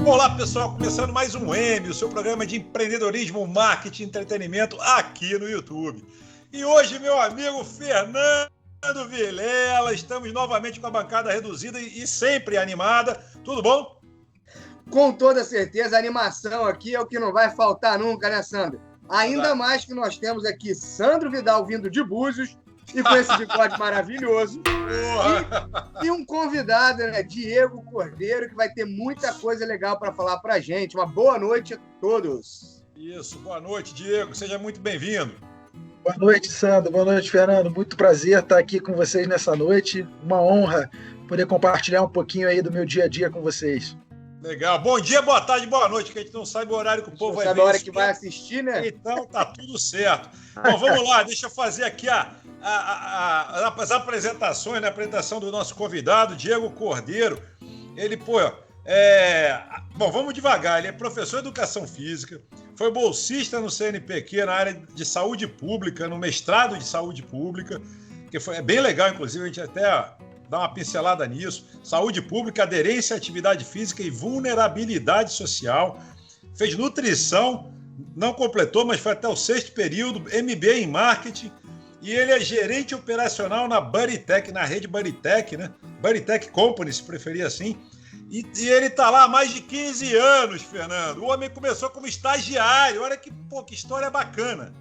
Olá, pessoal, começando mais um M, o seu programa de empreendedorismo, marketing e entretenimento aqui no YouTube. E hoje, meu amigo Fernando Vilela, estamos novamente com a bancada reduzida e sempre animada. Tudo bom? Com toda certeza, a animação aqui é o que não vai faltar nunca, né, Sandro? Ainda mais que nós temos aqui Sandro Vidal vindo de Búzios e com esse bigode maravilhoso. E um convidado, né, Diego Cordeiro, que vai ter muita coisa legal para falar para a gente. Uma boa noite a todos. Isso, boa noite, Diego. Seja muito bem-vindo. Boa noite, Sandro. Boa noite, Fernando. Muito prazer estar aqui com vocês nessa noite. Uma honra poder compartilhar um pouquinho aí do meu dia a dia com vocês. Legal. Bom dia, boa tarde, boa noite, que a gente não sabe o horário que o povo vai ver. Sabe a hora que vai assistir, né? Então tá tudo certo. Bom, vamos lá, deixa eu fazer aqui as apresentações, né? A apresentação do nosso convidado, Diego Cordeiro. Ele, bom, vamos devagar. Ele é professor de Educação Física, foi bolsista no CNPq na área de Saúde Pública, no mestrado de Saúde Pública, que é bem legal, inclusive, a gente até dá uma pincelada nisso. Saúde Pública, Aderência à Atividade Física e Vulnerabilidade Social. Fez nutrição, não completou, mas foi até o 6º período, MBA em Marketing. E ele é gerente operacional na Buddytech, na rede Buddytech, né? Buddytech Company, se preferir assim. E ele está lá há mais de 15 anos, Fernando. O homem começou como estagiário. Olha que história bacana.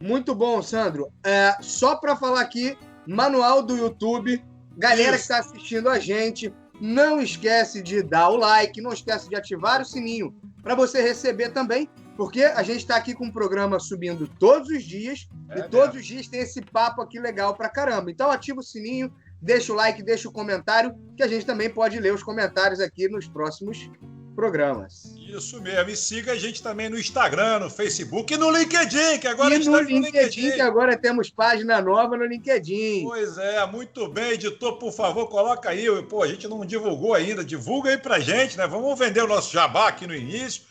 Muito bom, Sandro. Só para falar aqui, manual do YouTube. Galera que está assistindo a gente, não esquece de dar o like, não esquece de ativar o sininho para você receber também, porque a gente está aqui com um programa subindo todos os dias e todos os dias tem esse papo aqui legal pra caramba. Então ativa o sininho, deixa o like, deixa o comentário, que a gente também pode ler os comentários aqui nos próximos programas. Isso mesmo. E siga a gente também no Instagram, no Facebook e no LinkedIn, que agora a gente está no LinkedIn, que agora temos página nova no LinkedIn. Pois é, muito bem, editor, por favor, coloca aí. Pô, a gente não divulgou ainda, divulga aí pra gente, né? Vamos vender o nosso jabá aqui no início.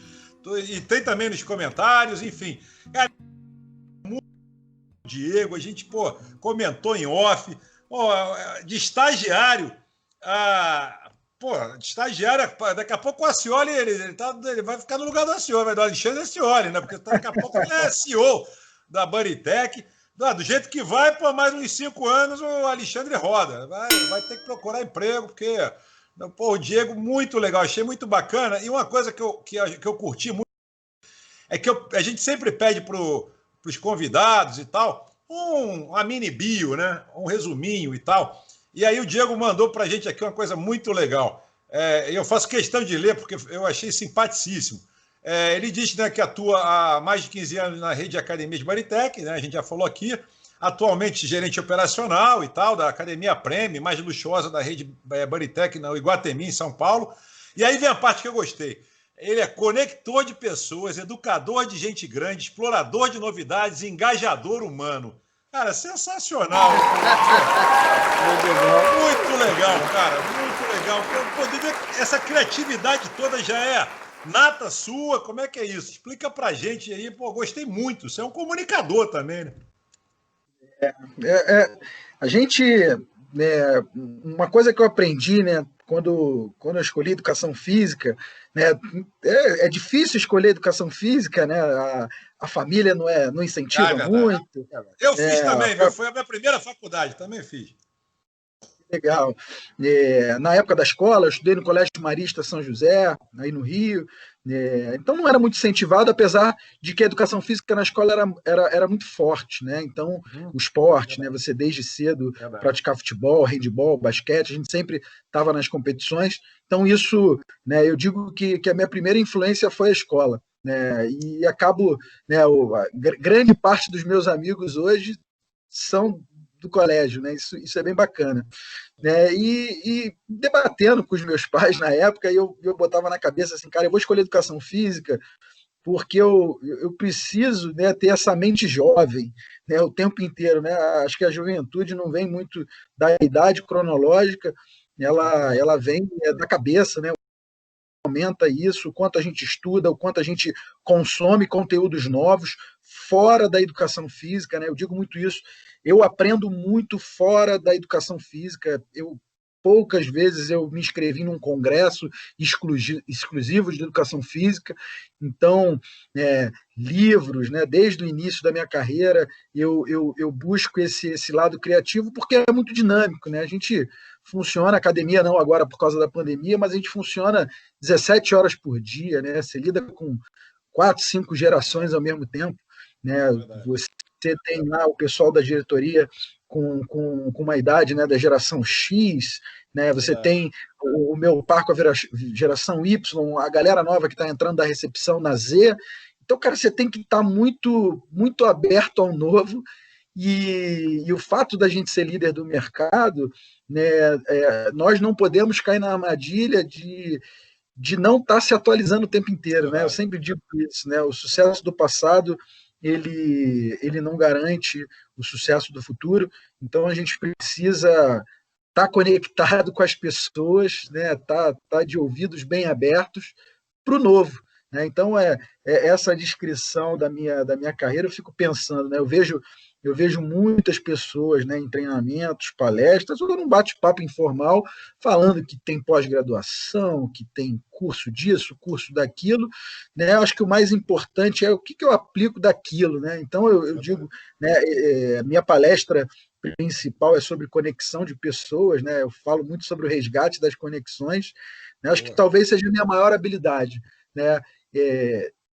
E tem também nos comentários, enfim. Cara, Diego, a gente, comentou em off, de estagiário de estagiário, daqui a pouco o Ascioli, ele vai ficar no lugar do Ascioli, vai dar o Alexandre Ascioli, né? Porque daqui a pouco ele é CEO da Buddytech. Do jeito que vai, por mais uns 5 anos, o Alexandre roda. Vai ter que procurar emprego, porque o Diego, muito legal, achei muito bacana. E uma coisa que eu curti muito é que a gente sempre pede para os convidados e tal uma mini bio, né? Um resuminho e tal. E aí o Diego mandou para a gente aqui uma coisa muito legal. Eu faço questão de ler porque eu achei simpaticíssimo. Ele diz, né, que atua há mais de 15 anos na rede de academias de Buddytech, né? A gente já falou aqui. Atualmente gerente operacional e tal, da Academia Prêmio, mais luxuosa da rede Buddytech, no Iguatemi, em São Paulo. E aí vem a parte que eu gostei. Ele é conector de pessoas, educador de gente grande, explorador de novidades, engajador humano. Cara, sensacional. Muito legal, cara. Muito legal. Essa criatividade toda já é nata sua. Como é que é isso? Explica pra gente aí. Gostei muito. Você é um comunicador também, né? A gente... uma coisa que eu aprendi, né, quando eu escolhi educação física, né, é difícil escolher educação física, né, a família não incentiva muito. Eu fiz também, foi a minha primeira faculdade, também fiz. Legal. Na época da escola, eu estudei no Colégio Marista São José, aí no Rio, então não era muito incentivado, apesar de que a educação física na escola era muito forte, né? Então, o esporte, né? Você desde cedo praticar futebol, handebol, basquete, a gente sempre estava nas competições, então isso, né, eu digo que a minha primeira influência foi a escola, né? E acabo, né, grande parte dos meus amigos hoje são do colégio, né? Isso é bem bacana. Né? E debatendo com os meus pais na época, eu botava na cabeça assim, cara, eu vou escolher educação física porque eu preciso, né, ter essa mente jovem, né, o tempo inteiro. Né? Acho que a juventude não vem muito da idade cronológica, ela vem da cabeça, né? Aumenta isso, o quanto a gente estuda, o quanto a gente consome conteúdos novos fora da educação física, né? Eu digo muito isso. Eu aprendo muito fora da educação física. poucas vezes eu me inscrevi num congresso exclusivo de educação física. Então, livros, né, desde o início da minha carreira, eu busco esse lado criativo, porque é muito dinâmico, né? A gente funciona, academia não agora por causa da pandemia, mas a gente funciona 17 horas por dia, né? Você lida com 4, 5 gerações ao mesmo tempo, né? Você tem lá o pessoal da diretoria com uma idade, né, da geração X, né? Você tem o meu par com a geração Y, a galera nova que está entrando da recepção na Z. Então, cara, você tem que estar muito, muito aberto ao novo. E o fato da gente ser líder do mercado, né, nós não podemos cair na armadilha de não estar se atualizando o tempo inteiro, né? Eu sempre digo isso, né? O sucesso do passado ele não garante o sucesso do futuro, então a gente precisa estar conectado com as pessoas, né? Tá de ouvidos bem abertos para o novo, né? Então essa descrição da minha carreira, eu fico pensando, né? Eu vejo muitas pessoas, né, em treinamentos, palestras, ou num bate-papo informal, falando que tem pós-graduação, que tem curso disso, curso daquilo, né? Eu acho que o mais importante é o que eu aplico daquilo, né? Então eu digo, né, minha palestra principal é sobre conexão de pessoas, né? Eu falo muito sobre o resgate das conexões, né? Acho que talvez seja a minha maior habilidade, né?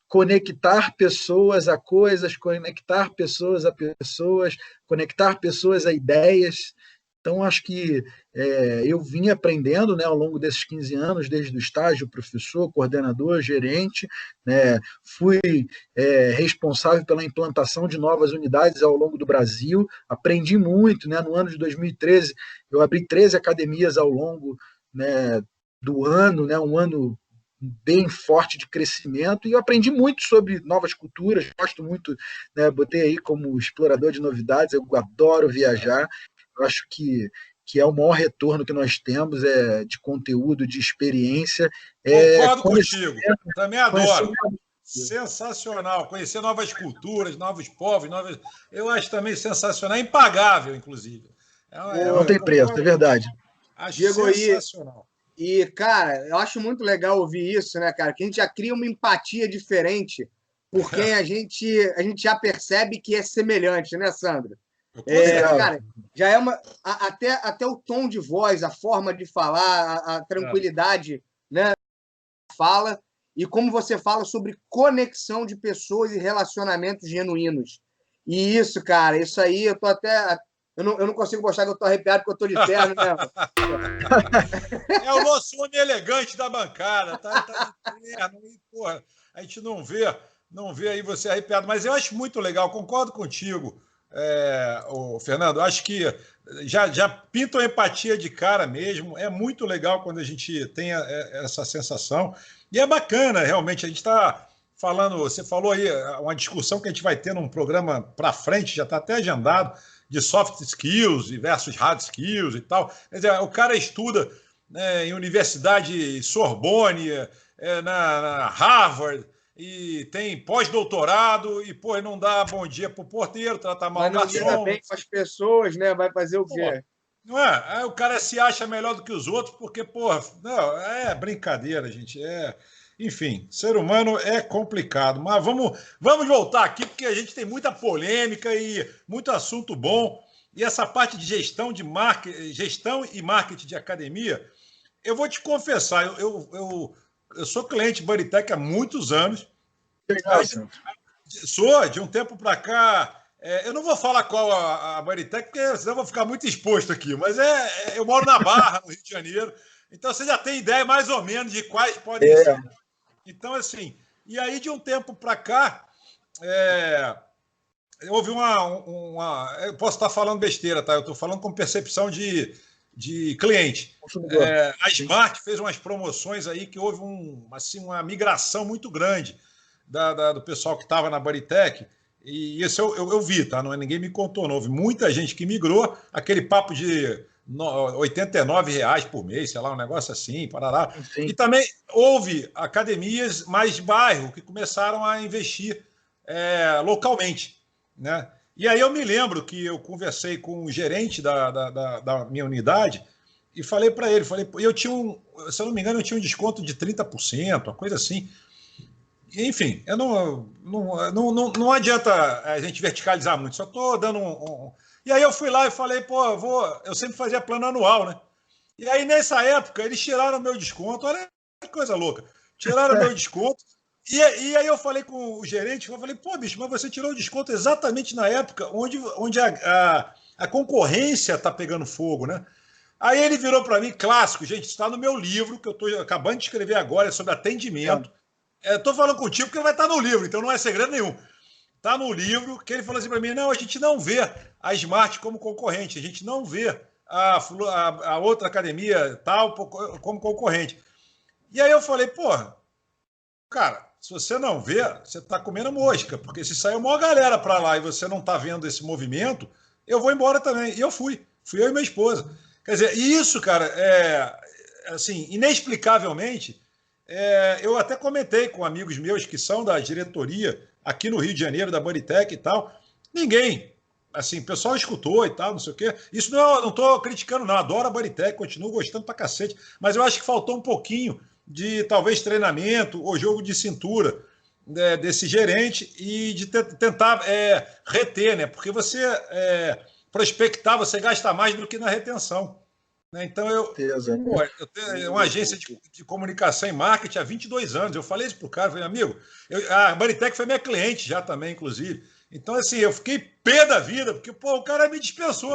Conectar pessoas a coisas, conectar pessoas a pessoas, conectar pessoas a ideias. Então, acho que eu vim aprendendo, né, ao longo desses 15 anos, desde o estágio, professor, coordenador, gerente, né, fui responsável pela implantação de novas unidades ao longo do Brasil, aprendi muito, né, no ano de 2013, eu abri 13 academias ao longo, né, do ano, né, um ano bem forte de crescimento, e eu aprendi muito sobre novas culturas, gosto muito, né, botei aí como explorador de novidades, eu adoro viajar, eu acho que é o maior retorno que nós temos de conteúdo, de experiência. Concordo contigo, também adoro. Sensacional, conhecer novas culturas, novos povos, eu acho também sensacional, impagável, inclusive. Não tem preço, é verdade. Acho Diego, sensacional. E, cara, eu acho muito legal ouvir isso, né, cara? Que a gente já cria uma empatia diferente por quem a gente já percebe que é semelhante, né, Sandro? Cara, já é até o tom de voz, a forma de falar, a tranquilidade, né? Fala, e como você fala sobre conexão de pessoas e relacionamentos genuínos. E isso, cara, isso aí eu tô até. Eu não consigo mostrar que eu tô arrepiado porque eu tô de terno, né? É o nosso homem elegante da bancada, tá de terno, e, porra, a gente não vê aí você arrepiado, mas eu acho muito legal, concordo contigo, Fernando, acho que já pinta uma empatia de cara mesmo, é muito legal quando a gente tem essa sensação, e é bacana, realmente, a gente está falando, você falou aí, uma discussão que a gente vai ter num programa para frente, já está até agendado, de soft skills versus hard skills e tal. Quer dizer, o cara estuda, né, em universidade Sorbonne, na Harvard, e tem pós-doutorado, e pô, não dá bom dia pro porteiro, trata mal o garçom. Mas não lida bem com as pessoas, né? Vai fazer o quê? Não é? Aí o cara se acha melhor do que os outros, porque, porra, não, é brincadeira, gente. Enfim, ser humano é complicado, mas vamos voltar aqui, porque a gente tem muita polêmica e muito assunto bom. E essa parte de gestão e marketing de academia, eu vou te confessar, eu sou cliente Bodytech há muitos anos. Sou, de um tempo para cá. Eu não vou falar qual a Bodytech, porque senão eu vou ficar muito exposto aqui, mas eu moro na Barra, no Rio de Janeiro, então você já tem ideia mais ou menos de quais podem ser. Então, assim, e aí de um tempo para cá, houve eu posso estar falando besteira, tá? Eu estou falando com percepção de cliente. A Smart fez umas promoções aí que houve uma migração muito grande do pessoal que estava na Bodytech, e isso eu vi, tá? Ninguém me contou, não. Houve muita gente que migrou, aquele papo de R$89 por mês, sei lá, um negócio assim, parará. Sim. E também houve academias mais de bairro que começaram a investir localmente, né? E aí eu me lembro que eu conversei com o gerente da minha unidade e falei para ele, eu tinha se eu não me engano, eu tinha um desconto de 30%, uma coisa assim. Enfim, eu não adianta a gente verticalizar muito, só estou dando E aí eu fui lá e falei, pô, eu sempre fazia plano anual, né? E aí nessa época eles tiraram meu desconto, olha que coisa louca, tiraram meu desconto. E aí eu falei com o gerente, eu falei, pô, bicho, mas você tirou o desconto exatamente na época onde a concorrência está pegando fogo, né? Aí ele virou para mim, clássico, gente, está no meu livro, que eu estou acabando de escrever agora, é sobre atendimento. Estou falando contigo porque vai estar no livro, então não é segredo nenhum. Está no livro que ele falou assim para mim, não, a gente não vê a Smart como concorrente, a gente não vê a outra academia tal como concorrente. E aí eu falei, porra, cara, se você não vê, você está comendo mosca, porque se sair uma galera para lá e você não está vendo esse movimento, eu vou embora também. E eu fui eu e minha esposa. Quer dizer, e isso, cara, assim, inexplicavelmente, eu até comentei com amigos meus que são da diretoria aqui no Rio de Janeiro, da Bodytech e tal, ninguém, assim, o pessoal escutou e tal, não sei o quê. Isso não estou criticando, não, adoro a Bodytech, continuo gostando pra cacete, mas eu acho que faltou um pouquinho de, talvez, treinamento ou jogo de cintura desse gerente e de tentar reter, né? Porque você prospectar, você gasta mais do que na retenção. Né? Então, eu tenho uma agência de comunicação e marketing há 22 anos. Eu falei isso para o cara, falei, amigo, a Bodytech foi minha cliente já também, inclusive. Então, assim, eu fiquei pé da vida, porque, pô, o cara me dispensou.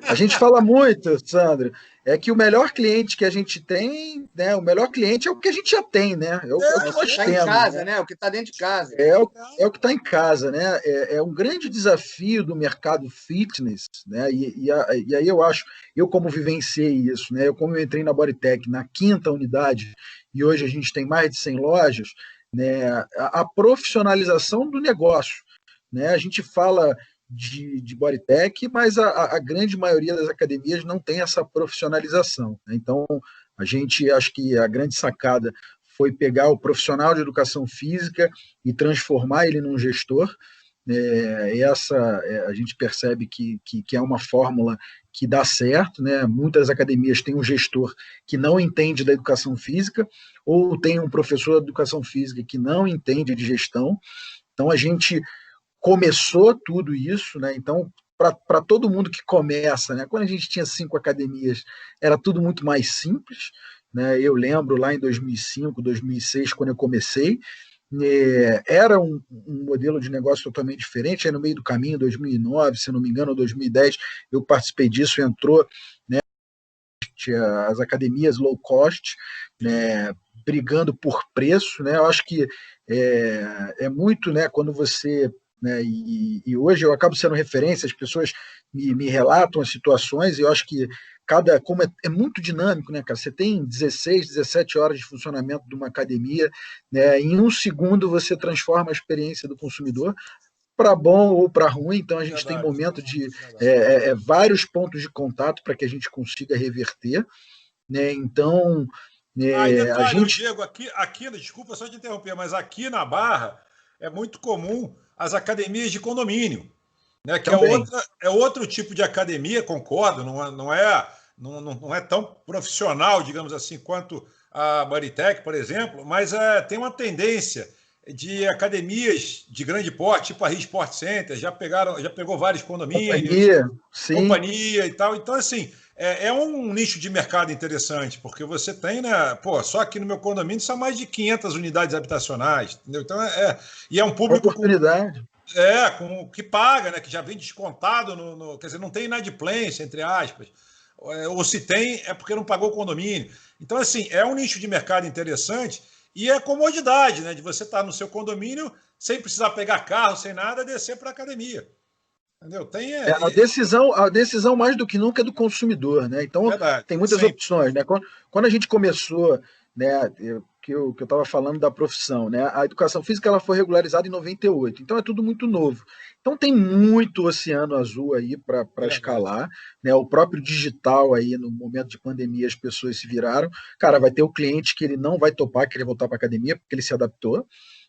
A gente fala muito, Sandro, é que o melhor cliente que a gente tem, né? O melhor cliente é o que a gente já tem, né? É o que nós tá temos. Em casa, né? O que está dentro de casa. É o que está em casa, né? É um grande desafio do mercado fitness, né? E aí eu como vivenciei isso, né? Como eu entrei na Bodytech na 5ª unidade e hoje a gente tem mais de 100 lojas, né? A profissionalização do negócio, né? A gente fala de Bodytech, mas a grande maioria das academias não tem essa profissionalização, né? Então, acho que a grande sacada foi pegar o profissional de educação física e transformar ele num gestor. A gente percebe que é uma fórmula que dá certo, né? Muitas academias têm um gestor que não entende da educação física ou tem um professor de educação física que não entende de gestão. Então, a gente começou tudo isso, né? Então, para todo mundo que começa, né? Quando a gente tinha 5 academias, era tudo muito mais simples, né? Eu lembro lá em 2005, 2006, quando eu comecei, era um modelo de negócio totalmente diferente. Aí no meio do caminho, 2009, se não me engano, 2010, eu participei disso, entrou, né, as academias low cost, né, brigando por preço, né? Eu acho que é muito, né, quando você, né, e hoje eu acabo sendo referência, as pessoas me relatam as situações, e eu acho que como é muito dinâmico, né, cara? Você tem 16, 17 horas de funcionamento de uma academia, né? Em um segundo você transforma a experiência do consumidor para bom ou para ruim, então a gente tem momento de vários pontos de contato para que a gente consiga reverter, né? Então, Detalhe, a gente... Diego, aqui, desculpa só te interromper, mas aqui na Barra é muito comum as academias de condomínio, né? Que é outro tipo de academia, concordo, não é tão profissional, digamos assim, quanto a Bodytech, por exemplo, mas tem uma tendência de academias de grande porte, tipo a Rio Sport Center, já pegou vários condomínios, companhia e tal. Então, assim, é um nicho de mercado interessante, porque você tem, né? Pô, só aqui no meu condomínio são mais de 500 unidades habitacionais, entendeu? Então, e é um público oportunidade. Que paga, né? Que já vem descontado, quer dizer, não tem inadimplência, entre aspas. Ou se tem, é porque não pagou o condomínio. Então, assim, é um nicho de mercado interessante e é comodidade, né? De você estar no seu condomínio sem precisar pegar carro, sem nada, descer para a academia. Entendeu? A decisão mais do que nunca é do consumidor, né? Então, tem muitas opções, né? Quando a gente começou, né, que eu estava falando da profissão, né? A educação física ela foi regularizada em 98, então é tudo muito novo. Então tem muito oceano azul aí para escalar, né? O próprio digital aí, no momento de pandemia, as pessoas se viraram. Cara, vai ter o cliente que ele não vai topar, querer voltar para a academia, porque ele se adaptou.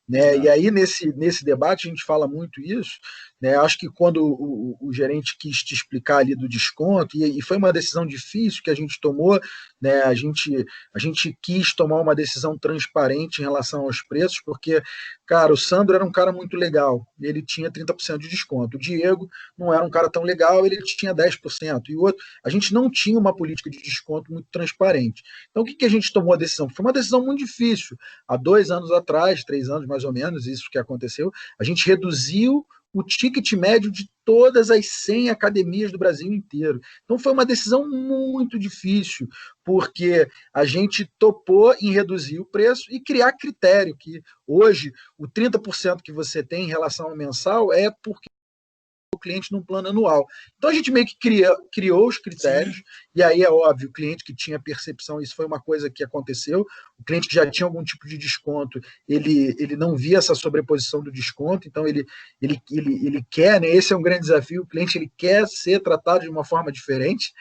Né? E aí, nesse debate, a gente fala muito isso, né? Acho que quando o gerente quis te explicar ali do desconto, e foi uma decisão difícil que a gente tomou, né? A gente quis tomar uma decisão transparente em relação aos preços, porque, cara, o Sandro era um cara muito legal, ele tinha 30% de desconto. O Diego não era um cara tão legal, ele tinha 10%. E o outro, a gente não tinha uma política de desconto muito transparente. Então, o que a gente tomou a decisão? Foi uma decisão muito difícil. Há 2 anos atrás, 3 anos mais ou menos, isso que aconteceu, a gente reduziu o ticket médio de todas as 100 academias do Brasil inteiro. Então foi uma decisão muito difícil, porque a gente topou em reduzir o preço e criar critério, que hoje o 30% que você tem em relação ao mensal é porque o cliente num plano anual. Então a gente meio que criou os critérios, sim, e aí é óbvio, o cliente que tinha percepção, isso foi uma coisa que aconteceu, o cliente que já tinha algum tipo de desconto, ele não via essa sobreposição do desconto, então ele quer, né, esse é um grande desafio, o cliente ele quer ser tratado de uma forma diferente,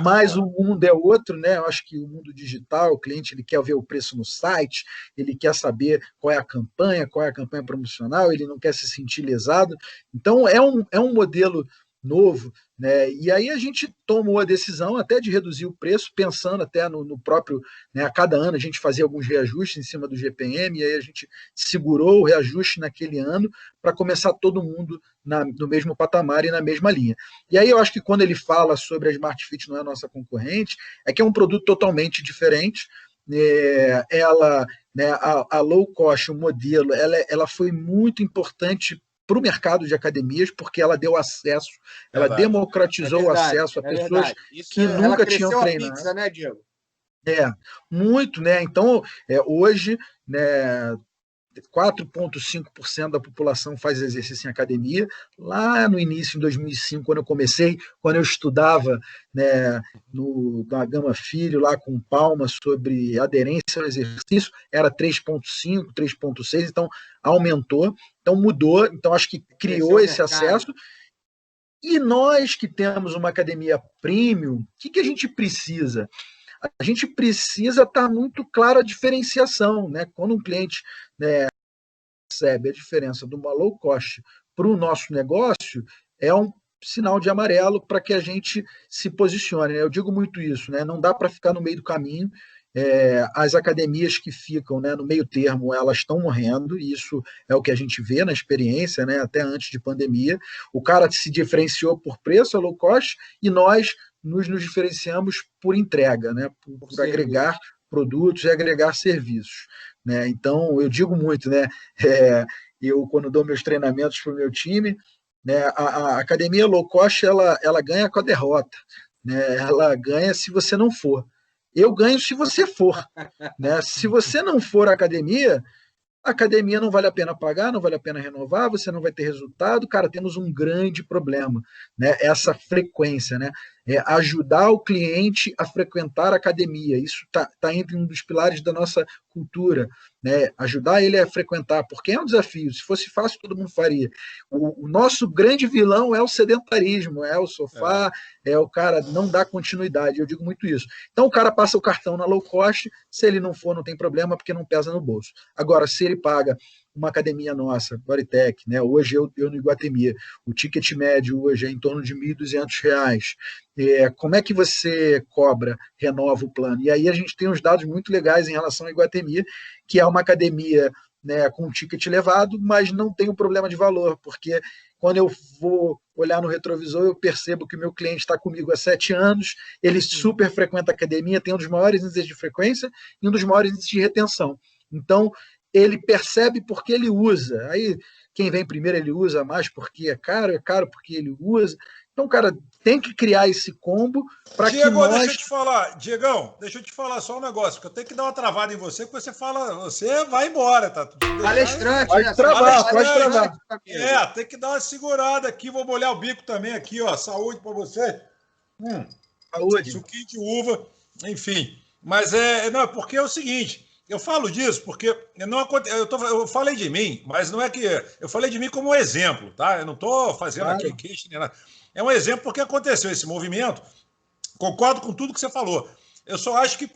mas o mundo é outro, né? Eu acho que o mundo digital, o cliente ele quer ver o preço no site, ele quer saber qual é a campanha promocional, ele não quer se sentir lesado, então é um modelo novo, né? E aí a gente tomou a decisão até de reduzir o preço, pensando até no próprio, né, a cada ano a gente fazia alguns reajustes em cima do GPM, e aí a gente segurou o reajuste naquele ano para começar todo mundo no mesmo patamar e na mesma linha. E aí eu acho que quando ele fala sobre a Smart Fit não é a nossa concorrente, é que é um produto totalmente diferente, ela, né, a low cost, o modelo, ela foi muito importante para o mercado de academias, porque ela deu acesso, ela democratizou o acesso a pessoas que nunca tinham treinado. A pizza, né, Diego? Muito, né? Então, hoje, né, 4,5% da população faz exercício em academia. Lá no início, em 2005, quando eu comecei, quando eu estudava, né, na Gama Filho, lá com Palma, sobre aderência ao exercício, era 3,5%, 3,6%, então aumentou, então mudou, então acho que criou esse acesso. E nós que temos uma academia premium, o que a gente precisa? A gente precisa estar muito claro a diferenciação, né? Quando um cliente, né, percebe a diferença de uma low cost para o nosso negócio, é um sinal de amarelo para que a gente se posicione, né? Eu digo muito isso, né? Não dá para ficar no meio do caminho. As academias que ficam, né, no meio termo, elas estão morrendo, e isso é o que a gente vê na experiência, né, até antes de pandemia. O cara se diferenciou por preço, a low cost, e nós nos diferenciamos por entrega, né, por agregar produtos e agregar serviços, né? Então, eu digo muito, né, eu quando dou meus treinamentos para o meu time, né, a academia low cost, ela ganha com a derrota, né? Ela ganha se você não for. Eu ganho se você for, né? Se você não for à academia, a academia não vale a pena pagar, não vale a pena renovar, você não vai ter resultado. Cara, temos um grande problema, né? Essa frequência, né? Ajudar o cliente a frequentar a academia. Isso tá entre um dos pilares da nossa cultura, né? Ajudar ele a frequentar, porque é um desafio. Se fosse fácil, todo mundo faria. O nosso grande vilão é o sedentarismo, é o sofá, é o cara não dar continuidade. Eu digo muito isso. Então, o cara passa o cartão na low cost, se ele não for, não tem problema, porque não pesa no bolso. Agora, se ele paga uma academia nossa, Bodytech, né? Hoje eu no Iguatemi, o ticket médio hoje é em torno de R$ 1.200. Como é que você cobra, renova o plano? E aí a gente tem uns dados muito legais em relação ao Iguatemi, que é uma academia, né, com um ticket elevado, mas não tem um problema de valor, porque quando eu vou olhar no retrovisor, eu percebo que o meu cliente está comigo há 7 anos, ele super frequenta a academia, tem um dos maiores índices de frequência e um dos maiores índices de retenção. Então, ele percebe porque ele usa. Aí, quem vem primeiro, ele usa mais porque é caro porque ele usa. Então, cara, tem que criar esse combo para que nós... deixa eu te falar, Diegão, deixa eu te falar só um negócio, que eu tenho que dar uma travada em você, porque você vai embora, tá? Palestrante, pode travar. Tem que dar uma segurada aqui, vou molhar o bico também aqui, ó, saúde para você. Saúde. Suquinho de uva, enfim. Mas não, porque é o seguinte, eu falo disso porque eu falei de mim, mas não é que... Eu falei de mim como um exemplo, tá? Eu não estou fazendo aqui queixa nem nada. É um exemplo porque aconteceu esse movimento. Concordo com tudo que você falou. Eu só acho que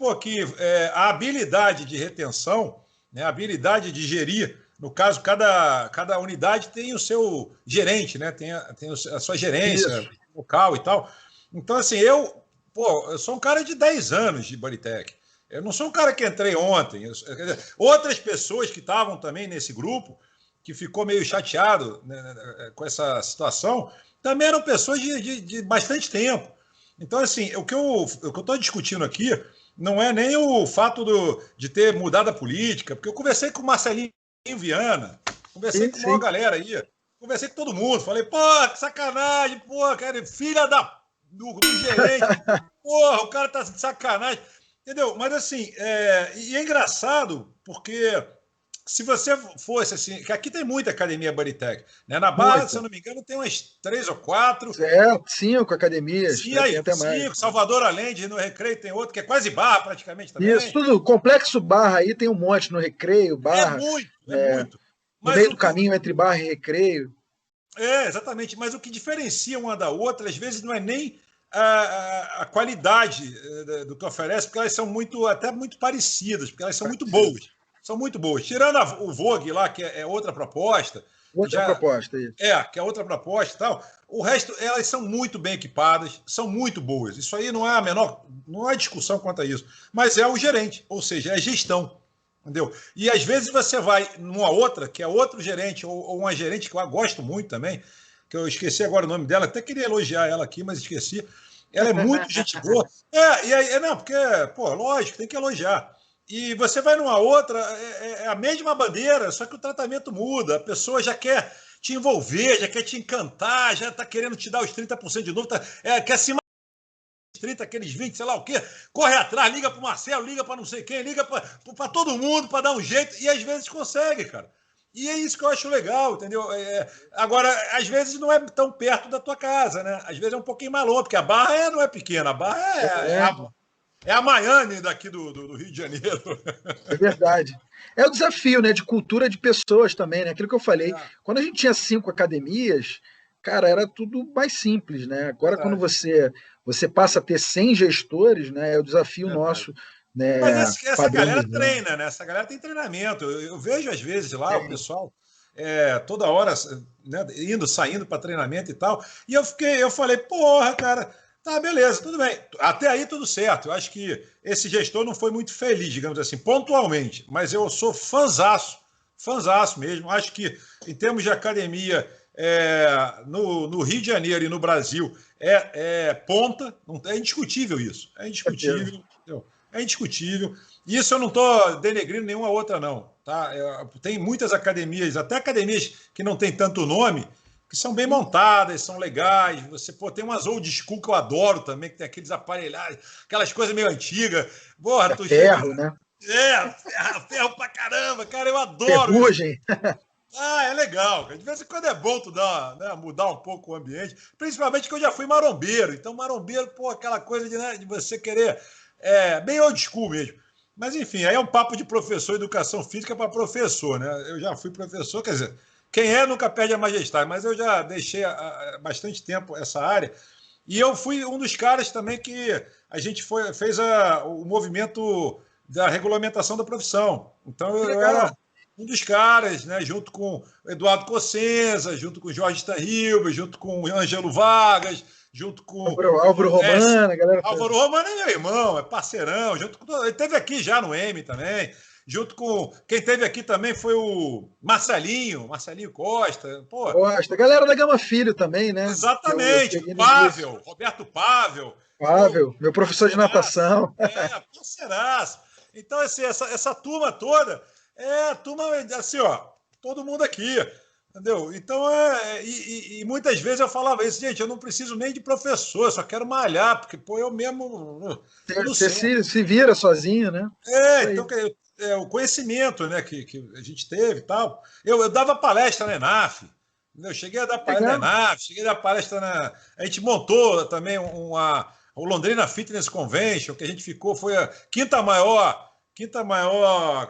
a habilidade de retenção, né, a habilidade de gerir no caso, cada unidade tem o seu gerente, né? Tem a sua gerência Isso. local e tal. Então, assim, eu sou um cara de 10 anos de Bodytech. Eu não sou um cara que entrei ontem. Outras pessoas que estavam também nesse grupo, que ficou meio chateado, né, com essa situação, também eram pessoas de bastante tempo. Então, assim, o que eu estou discutindo aqui não é nem o fato de ter mudado a política, porque eu conversei com o Marcelinho Viana, conversei com uma galera aí, conversei com todo mundo, falei, pô, que sacanagem, pô, cara, filha do gerente, porra, o cara tá de sacanagem, entendeu? Mas assim, e é engraçado, porque se você fosse assim, que aqui tem muita academia Bodytech, né? Na Barra, se eu não me engano, tem umas 3 ou 4. 5 academias, Sim, né? aí, Tem até mais. 5, Salvador Allende, no Recreio tem outro, que é quase Barra praticamente também. Isso, tudo, complexo Barra aí tem um monte no Recreio, Barra. É muito. No meio do caminho entre Barra e Recreio. Exatamente, mas o que diferencia uma da outra, às vezes, não é nem a qualidade do que oferece, porque elas são até muito parecidas, porque elas são muito boas. São muito boas. Tirando o Vogue lá, que é outra proposta. Outra proposta, isso. Que é outra proposta e tal. O resto, elas são muito bem equipadas, são muito boas. Isso aí não há não há discussão quanto a isso. Mas é o gerente, ou seja, é a gestão. Entendeu? E às vezes você vai numa outra, que é outro gerente, ou uma gerente que eu gosto muito também, que eu esqueci agora o nome dela, até queria elogiar ela aqui, mas esqueci. Ela é muito gente boa. E aí, não, porque, pô, lógico, tem que elogiar. E você vai numa outra, é a mesma bandeira, só que o tratamento muda. A pessoa já quer te envolver, já quer te encantar, já está querendo te dar os 30% de novo, quer se 30, aqueles 20, sei lá o quê, corre atrás, liga para o Marcelo, liga para não sei quem, liga para todo mundo para dar um jeito, e às vezes consegue, cara. E é isso que eu acho legal, entendeu? Agora, às vezes não é tão perto da tua casa, né? Às vezes é um pouquinho mais longe, porque a Barra não é pequena, a Barra é a Miami daqui do Rio de Janeiro. É verdade. É o desafio, né, de cultura de pessoas também, né? Aquilo que eu falei. Quando a gente tinha 5 academias, cara, era tudo mais simples, né? Agora, quando você passa a ter 100 gestores, né, é o desafio nosso. Né, mas essa galera treina, né? Essa galera tem treinamento. Eu vejo, às vezes, lá o pessoal toda hora, né, saindo para treinamento e tal. E eu falei, porra, cara, tá, beleza, tudo bem. Até aí tudo certo. Eu acho que esse gestor não foi muito feliz, digamos assim, pontualmente. Mas eu sou fãzaço mesmo. Acho que, em termos de academia, no Rio de Janeiro e no Brasil, ponta. É indiscutível isso. É indiscutível. É indiscutível. Isso eu não estou denegrindo nenhuma outra, não. Tá? Tem muitas academias, até academias que não têm tanto nome, que são bem montadas, são legais. Você tem umas old school que eu adoro também, que tem aqueles aparelhagens, aquelas coisas meio antigas. Porra, tu ferro, né? Ferro pra caramba, cara, eu adoro. Ferrugem. É legal. De vez em quando é bom tu mudar um pouco o ambiente, principalmente que eu já fui marombeiro. Então, marombeiro, aquela coisa de você querer. Bem old school mesmo. Mas, enfim, aí é um papo de professor, educação física para professor, né? Eu já fui professor, quer dizer, quem nunca perde a majestade, mas eu já deixei há bastante tempo essa área. E eu fui um dos caras também que a gente fez o movimento da regulamentação da profissão. Então, eu era um dos caras, né, junto com Eduardo Cossenza, junto com Jorge Stanrilber, junto com Ângelo Vargas, junto com Álvaro Romano, a galera. Álvaro Romano é meu irmão, é parceirão. Ele esteve aqui já no M também. Junto com. Quem esteve aqui também foi o Marcelinho Costa. Costa, galera da Gama Filho também, né? Exatamente. Pável, Roberto Pável. Pável, meu professor de natação. Parceiraço. Então, assim, essa turma toda turma assim, ó, todo mundo aqui. Entendeu? Então, e muitas vezes eu falava isso, gente, eu não preciso nem de professor, eu só quero malhar, porque, eu mesmo. Você se vira sozinho, né? Então, o conhecimento, né, que a gente teve e tal. Eu dava palestra na ENAF, eu cheguei a dar palestra na ENAF, cheguei a dar palestra A gente montou também o Londrina Fitness Convention, que a gente foi a quinta maior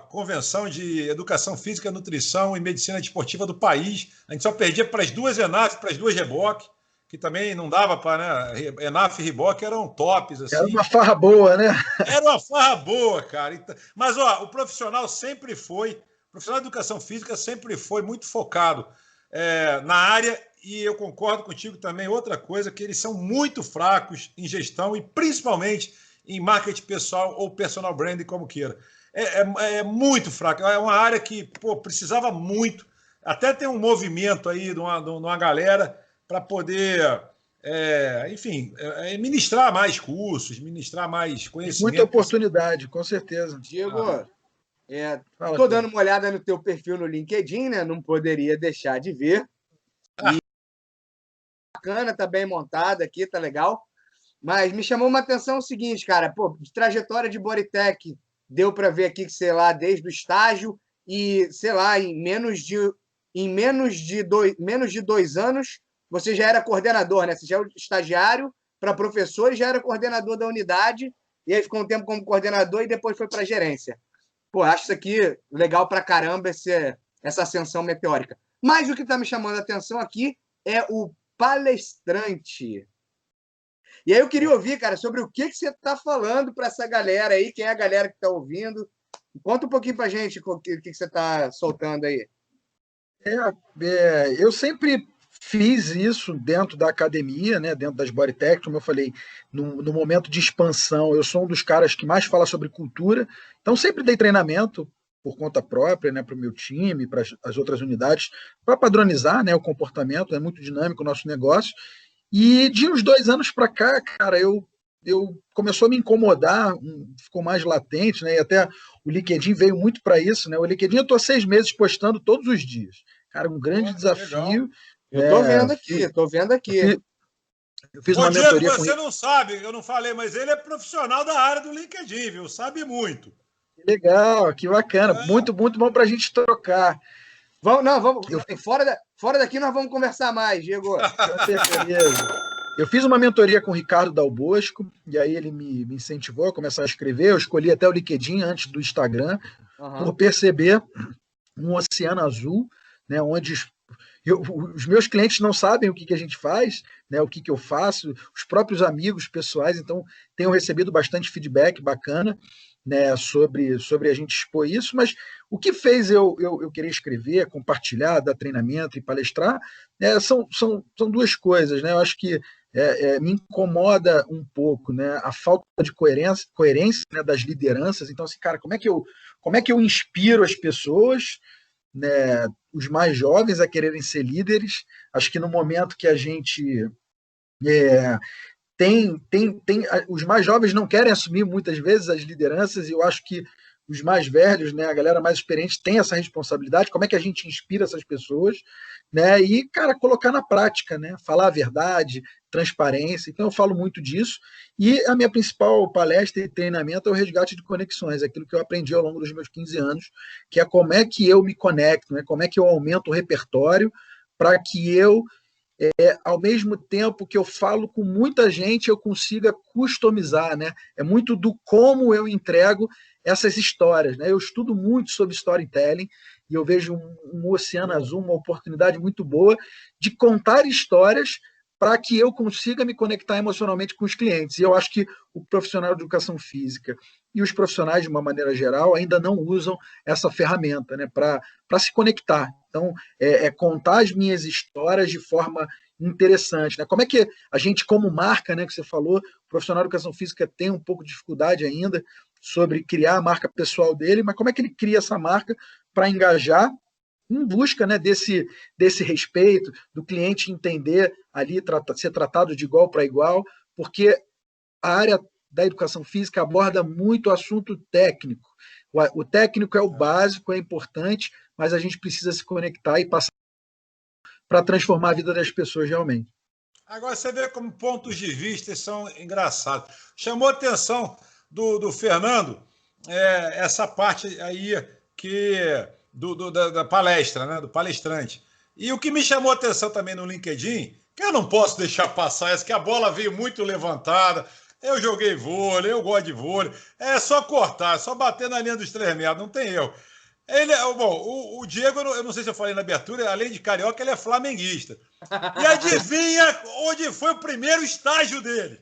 convenção de educação física, nutrição e medicina desportiva do país. A gente só perdia para as 2 ENAF, para as 2 Reboc, que também não dava para, né? ENAF e Reboc eram tops. Assim. Era uma farra boa, né? Era uma farra boa, cara. Mas, o profissional sempre foi profissional de educação física sempre foi muito focado na área, e eu concordo contigo também. Outra coisa, que eles são muito fracos em gestão e principalmente em marketing pessoal ou personal branding, como queira. É muito fraco. É uma área que precisava muito. Até tem um movimento aí de uma galera para poder, enfim, ministrar mais cursos, ministrar mais conhecimento. Muita oportunidade, com certeza. Diego, estou dando uma olhada no teu perfil no LinkedIn, né? Não poderia deixar de ver. E bacana, tá bem montado aqui, tá legal. Mas me chamou uma atenção o seguinte, cara, de trajetória de Bodytech, deu para ver aqui que, sei lá, desde o estágio e, sei lá, em menos de 2 anos, você já era coordenador, né? Você já era estagiário para professor e já era coordenador da unidade, e aí ficou um tempo como coordenador e depois foi para a gerência. Acho isso aqui legal pra caramba, essa ascensão meteórica. Mas o que está me chamando a atenção aqui é o palestrante. E aí eu queria ouvir, cara, sobre o que você está falando para essa galera aí, quem é a galera que está ouvindo. Conta um pouquinho para a gente o que você está soltando aí. Eu sempre fiz isso dentro da academia, né, dentro das Bodytech, como eu falei, no momento de expansão, eu sou um dos caras que mais fala sobre cultura, então sempre dei treinamento por conta própria, né, para o meu time, para as outras unidades, para padronizar, né, o comportamento, é muito dinâmico o nosso negócio. E de uns 2 anos para cá, cara, eu começou a me incomodar, ficou mais latente, né? E até o LinkedIn veio muito para isso, né? O LinkedIn eu estou há 6 meses postando todos os dias. Cara, um grande desafio. Eu estou vendo aqui. Eu fiz uma mentoria Diego, com você não sabe, eu não falei, mas ele é profissional da área do LinkedIn, viu? Sabe muito. Que legal, que bacana. Muito, muito bom para a gente trocar. Vamos. Fora daqui nós vamos conversar mais, Diego. Com certeza. Eu fiz uma mentoria com o Ricardo Dal Bosco, e aí ele me incentivou a começar a escrever. Eu escolhi até o LinkedIn antes do Instagram, por perceber um oceano azul, né, onde os meus clientes não sabem o que a gente faz, né, o que eu faço, os próprios amigos pessoais, então tenho recebido bastante feedback bacana, né, sobre a gente expor isso, mas o que fez eu querer escrever, compartilhar, dar treinamento e palestrar, são 2 coisas, né? Eu acho que me incomoda um pouco, né, a falta de coerência, né, das lideranças. Então, assim, cara, como é que eu inspiro as pessoas, né, os mais jovens a quererem ser líderes? Acho que no momento que a gente os mais jovens não querem assumir muitas vezes as lideranças, e eu acho que os mais velhos, né, a galera mais experiente tem essa responsabilidade. Como é que a gente inspira essas pessoas, né? E, cara, colocar na prática, né? Falar a verdade, transparência. Então eu falo muito disso. E a minha principal palestra e treinamento é o resgate de conexões, aquilo que eu aprendi ao longo dos meus 15 anos, que é como é que eu me conecto, né? Como é que eu aumento o repertório para que eu, ao mesmo tempo que eu falo com muita gente, eu consiga customizar, né? É muito do como eu entrego essas histórias, né? Eu estudo muito sobre storytelling e eu vejo um oceano azul, uma oportunidade muito boa de contar histórias para que eu consiga me conectar emocionalmente com os clientes. E eu acho que o profissional de educação física e os profissionais, de uma maneira geral, ainda não usam essa ferramenta, né, para se conectar. Então, contar as minhas histórias de forma interessante, né? Como é que a gente, como marca, né, que você falou, o profissional de educação física tem um pouco de dificuldade ainda sobre criar a marca pessoal dele, mas como é que ele cria essa marca para engajar em busca, né, desse respeito, do cliente entender ali, ser tratado de igual para igual, porque a área da educação física aborda muito assunto técnico. O técnico é o básico, é importante, mas a gente precisa se conectar e passar para transformar a vida das pessoas realmente. Agora você vê como pontos de vista são engraçados. Chamou a atenção do Fernando essa parte aí da palestra, né, do palestrante. E o que me chamou a atenção também no LinkedIn, que eu não posso deixar passar, é que a bola veio muito levantada. Eu joguei vôlei, eu gosto de vôlei. É só cortar, é só bater na linha dos 3 metros, não tem erro. O Diego, eu não sei se eu falei na abertura, além de carioca, ele é flamenguista. E adivinha onde foi o primeiro estágio dele?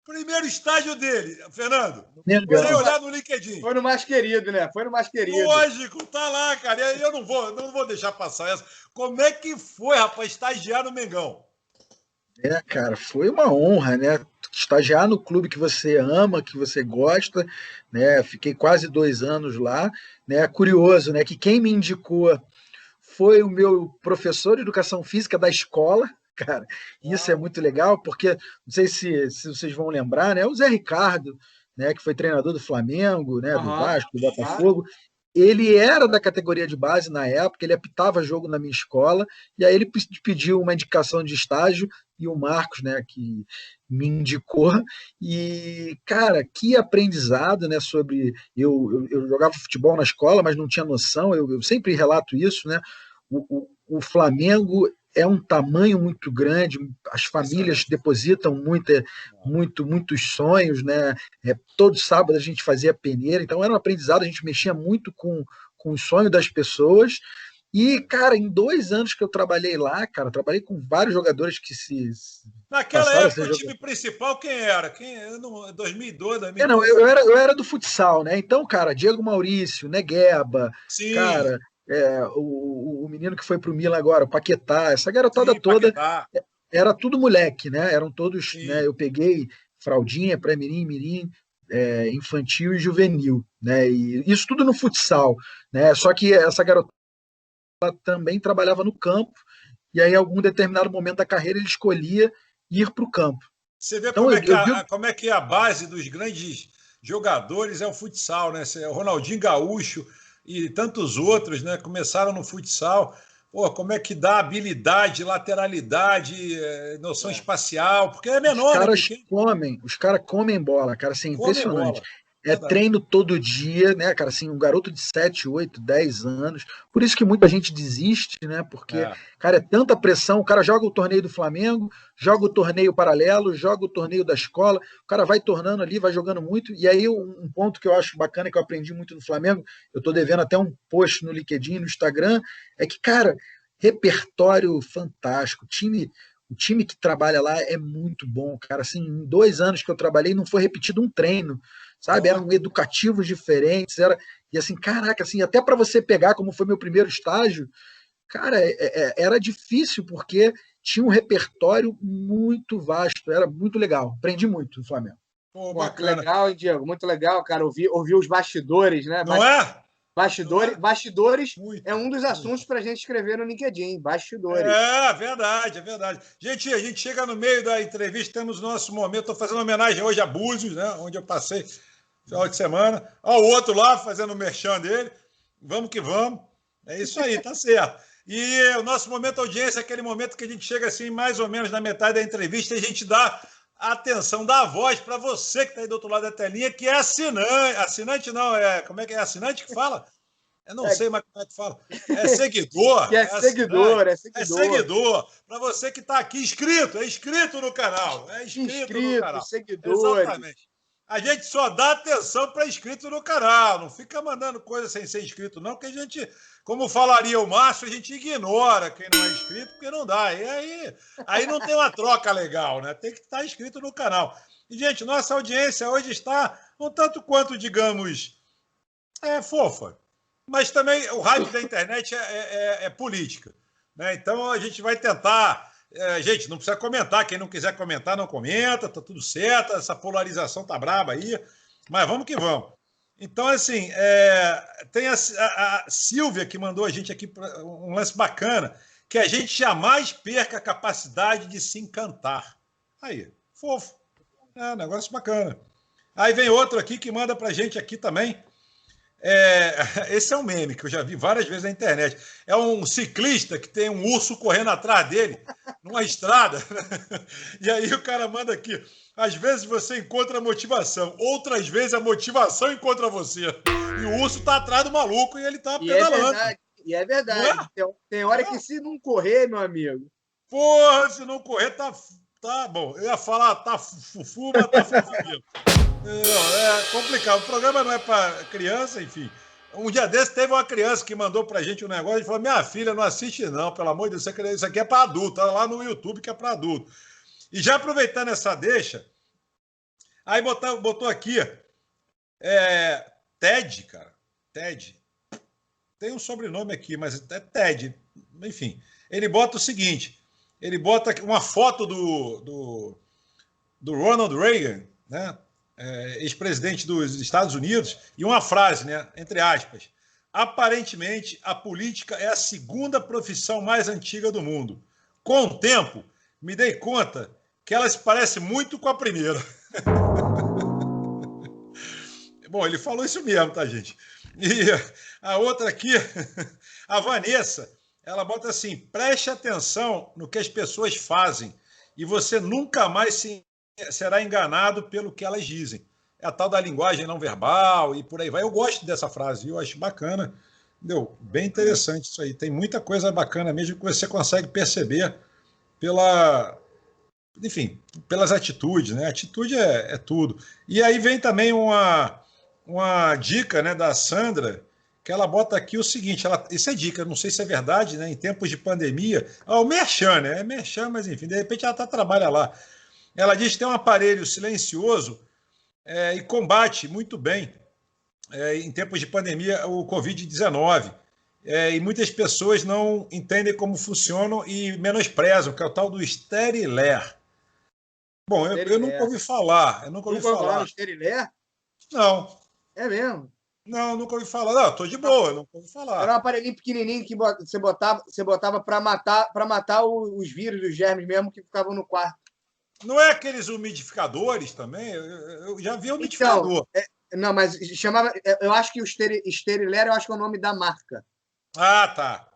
Primeiro estágio dele, Fernando. Mengão. Foi olhar no LinkedIn. Foi no mais querido, né? Foi no mais querido. Lógico, tá lá, cara. E aí eu não vou deixar passar essa. Como é que foi, rapaz, estagiar no Mengão? Cara, foi uma honra, né? Estagiar no clube que você ama, que você gosta, né? Fiquei quase 2 anos lá, né? Curioso, né? Que quem me indicou foi o meu professor de educação física da escola, cara. Isso é muito legal, porque não sei se vocês vão lembrar, né? O Zé Ricardo, né? Que foi treinador do Flamengo, né? Do Vasco, do Botafogo. Ele era da categoria de base na época, ele apitava jogo na minha escola, e aí ele pediu uma indicação de estágio, e o Marcos, né, que me indicou, e, cara, que aprendizado, né, sobre... Eu jogava futebol na escola, mas não tinha noção, eu sempre relato isso, né, o Flamengo é um tamanho muito grande, as famílias depositam muitos sonhos, né? Todo sábado a gente fazia peneira, então era um aprendizado, a gente mexia muito com o sonho das pessoas. E, cara, em 2 anos que eu trabalhei lá, cara, trabalhei com vários jogadores que se. Naquela época, o time principal, quem era? 2002, 2003? Não, eu era do futsal, né? Então, cara, Diego Maurício, Negueba, Sim. Cara, o menino que foi pro Milan agora, o Paquetá, essa garotada toda, era tudo moleque, né? Eram todos, né? Eu peguei fraldinha, pré-mirim, mirim, infantil e juvenil, né? E isso tudo no futsal, né? Só que essa garotada também trabalhava no campo, e aí, em algum determinado momento da carreira, ele escolhia ir para o campo. Você vê então, como é que a base dos grandes jogadores é o futsal, né? O Ronaldinho Gaúcho e tantos outros, né? Começaram no futsal. Pô, como é que dá habilidade, lateralidade, noção espacial, porque é menor, os caras comem bola, cara, assim, impressionante. Treino todo dia, né, cara, assim, um garoto de 7, 8, 10 anos. Por isso que muita gente desiste, né? Porque, cara, é tanta pressão. O cara joga o torneio do Flamengo, joga o torneio paralelo, joga o torneio da escola. O cara vai tornando ali, vai jogando muito. E aí, um ponto que eu acho bacana, que eu aprendi muito no Flamengo, eu tô devendo até um post no LinkedIn, no Instagram, é que, cara, repertório fantástico. O time que trabalha lá é muito bom, cara. Assim, em 2 anos que eu trabalhei, não foi repetido um treino, sabe? Eram educativos diferentes, e assim, caraca, assim, até para você pegar, como foi meu primeiro estágio, cara, era difícil, porque tinha um repertório muito vasto, era muito legal. Aprendi muito no Flamengo. Pô, legal, hein, Diego? Muito legal, cara, ouvir os bastidores, né? Não é? Bastidores muito, é um dos assuntos para a gente escrever no LinkedIn, bastidores. Verdade, é verdade. Gente, a gente chega no meio da entrevista, temos o nosso momento, estou fazendo homenagem hoje a Búzios, né, onde eu passei final de semana. Olha o outro lá fazendo o merchan dele. Vamos que vamos. É isso aí, tá certo. E o nosso momento audiência é aquele momento que a gente chega assim, mais ou menos na metade da entrevista, e a gente dá atenção, dá a voz para você que está aí do outro lado da telinha, que é assinante. Assinante não, como é que é? Assinante que fala? Eu não sei mais como é que fala. É seguidor. É seguidor. Para você que está aqui inscrito, é inscrito no canal. É inscrito no canal. Seguidor. Exatamente. A gente só dá atenção para inscrito no canal. Não fica mandando coisa sem ser inscrito, não, que a gente, como falaria o Márcio, a gente ignora quem não é inscrito, porque não dá. E aí não tem uma troca legal, né? Tem que estar inscrito no canal. E, gente, nossa audiência hoje está um tanto quanto, digamos, fofa. Mas também o hype da internet é política, né? Então a gente vai tentar. Gente, não precisa comentar. Quem não quiser comentar, não comenta, tá tudo certo. Essa polarização tá braba aí, mas vamos que vamos. Então, assim, tem a Silvia que mandou a gente aqui um lance bacana, que a gente jamais perca a capacidade de se encantar. Aí, fofo. Negócio bacana. Aí vem outro aqui que manda pra gente aqui também. Esse é um meme que eu já vi várias vezes na internet. É um ciclista que tem um urso correndo atrás dele numa estrada. E aí o cara manda aqui: às vezes você encontra a motivação, outras vezes a motivação encontra você. E o urso tá atrás do maluco e ele tá pedalando. É verdade. Tem hora que, se não correr, meu amigo. Porra, se não correr, tá bom. Eu ia falar tá fufu, mas tá fufu mesmo. É complicado. O programa não é para criança, enfim. Um dia desse teve uma criança que mandou pra gente um negócio e falou: minha filha, não assiste não, pelo amor de Deus, isso aqui é para adulto, tá lá no YouTube que é para adulto. E já aproveitando essa deixa, Aí botou aqui, Ted, cara. Ted. Tem um sobrenome aqui, mas é Ted. Enfim, ele bota o seguinte, ele bota uma foto do Ronald Reagan, né? Ex-presidente dos Estados Unidos, e uma frase, né? Entre aspas, aparentemente a política é a segunda profissão mais antiga do mundo. Com o tempo, me dei conta que ela se parece muito com a primeira. Bom, ele falou isso mesmo, tá, gente? E a outra aqui, a Vanessa, ela bota assim, preste atenção no que as pessoas fazem e você nunca mais será enganado pelo que elas dizem. É a tal da linguagem não verbal e por aí vai. Eu gosto dessa frase, eu acho bacana. Entendeu? Bem interessante isso aí. Tem muita coisa bacana mesmo que você consegue perceber enfim, pelas atitudes, né? Atitude é tudo. E aí vem também uma dica, né, da Sandra, que ela bota aqui o seguinte, isso é dica, não sei se é verdade, né? Em tempos de pandemia, o merchan, né? É merchan, mas enfim, de repente ela trabalha lá. Ela diz que tem um aparelho silencioso e combate muito bem, em tempos de pandemia, o Covid-19. E muitas pessoas não entendem como funcionam e menosprezam, que é o tal do Steriler. Bom, eu nunca ouvi falar. Eu nunca ouvi falar. No Steriler? Não. É mesmo? Não, nunca ouvi falar. Não, estou de boa, nunca ouvi falar. Era um aparelhinho pequenininho que você botava para matar os vírus, os germes mesmo que ficavam no quarto. Não é aqueles umidificadores também? Eu já vi umidificador. Então, não, mas chamava. Eu acho que o Steriler, eu acho que é o nome da marca. Ah, tá.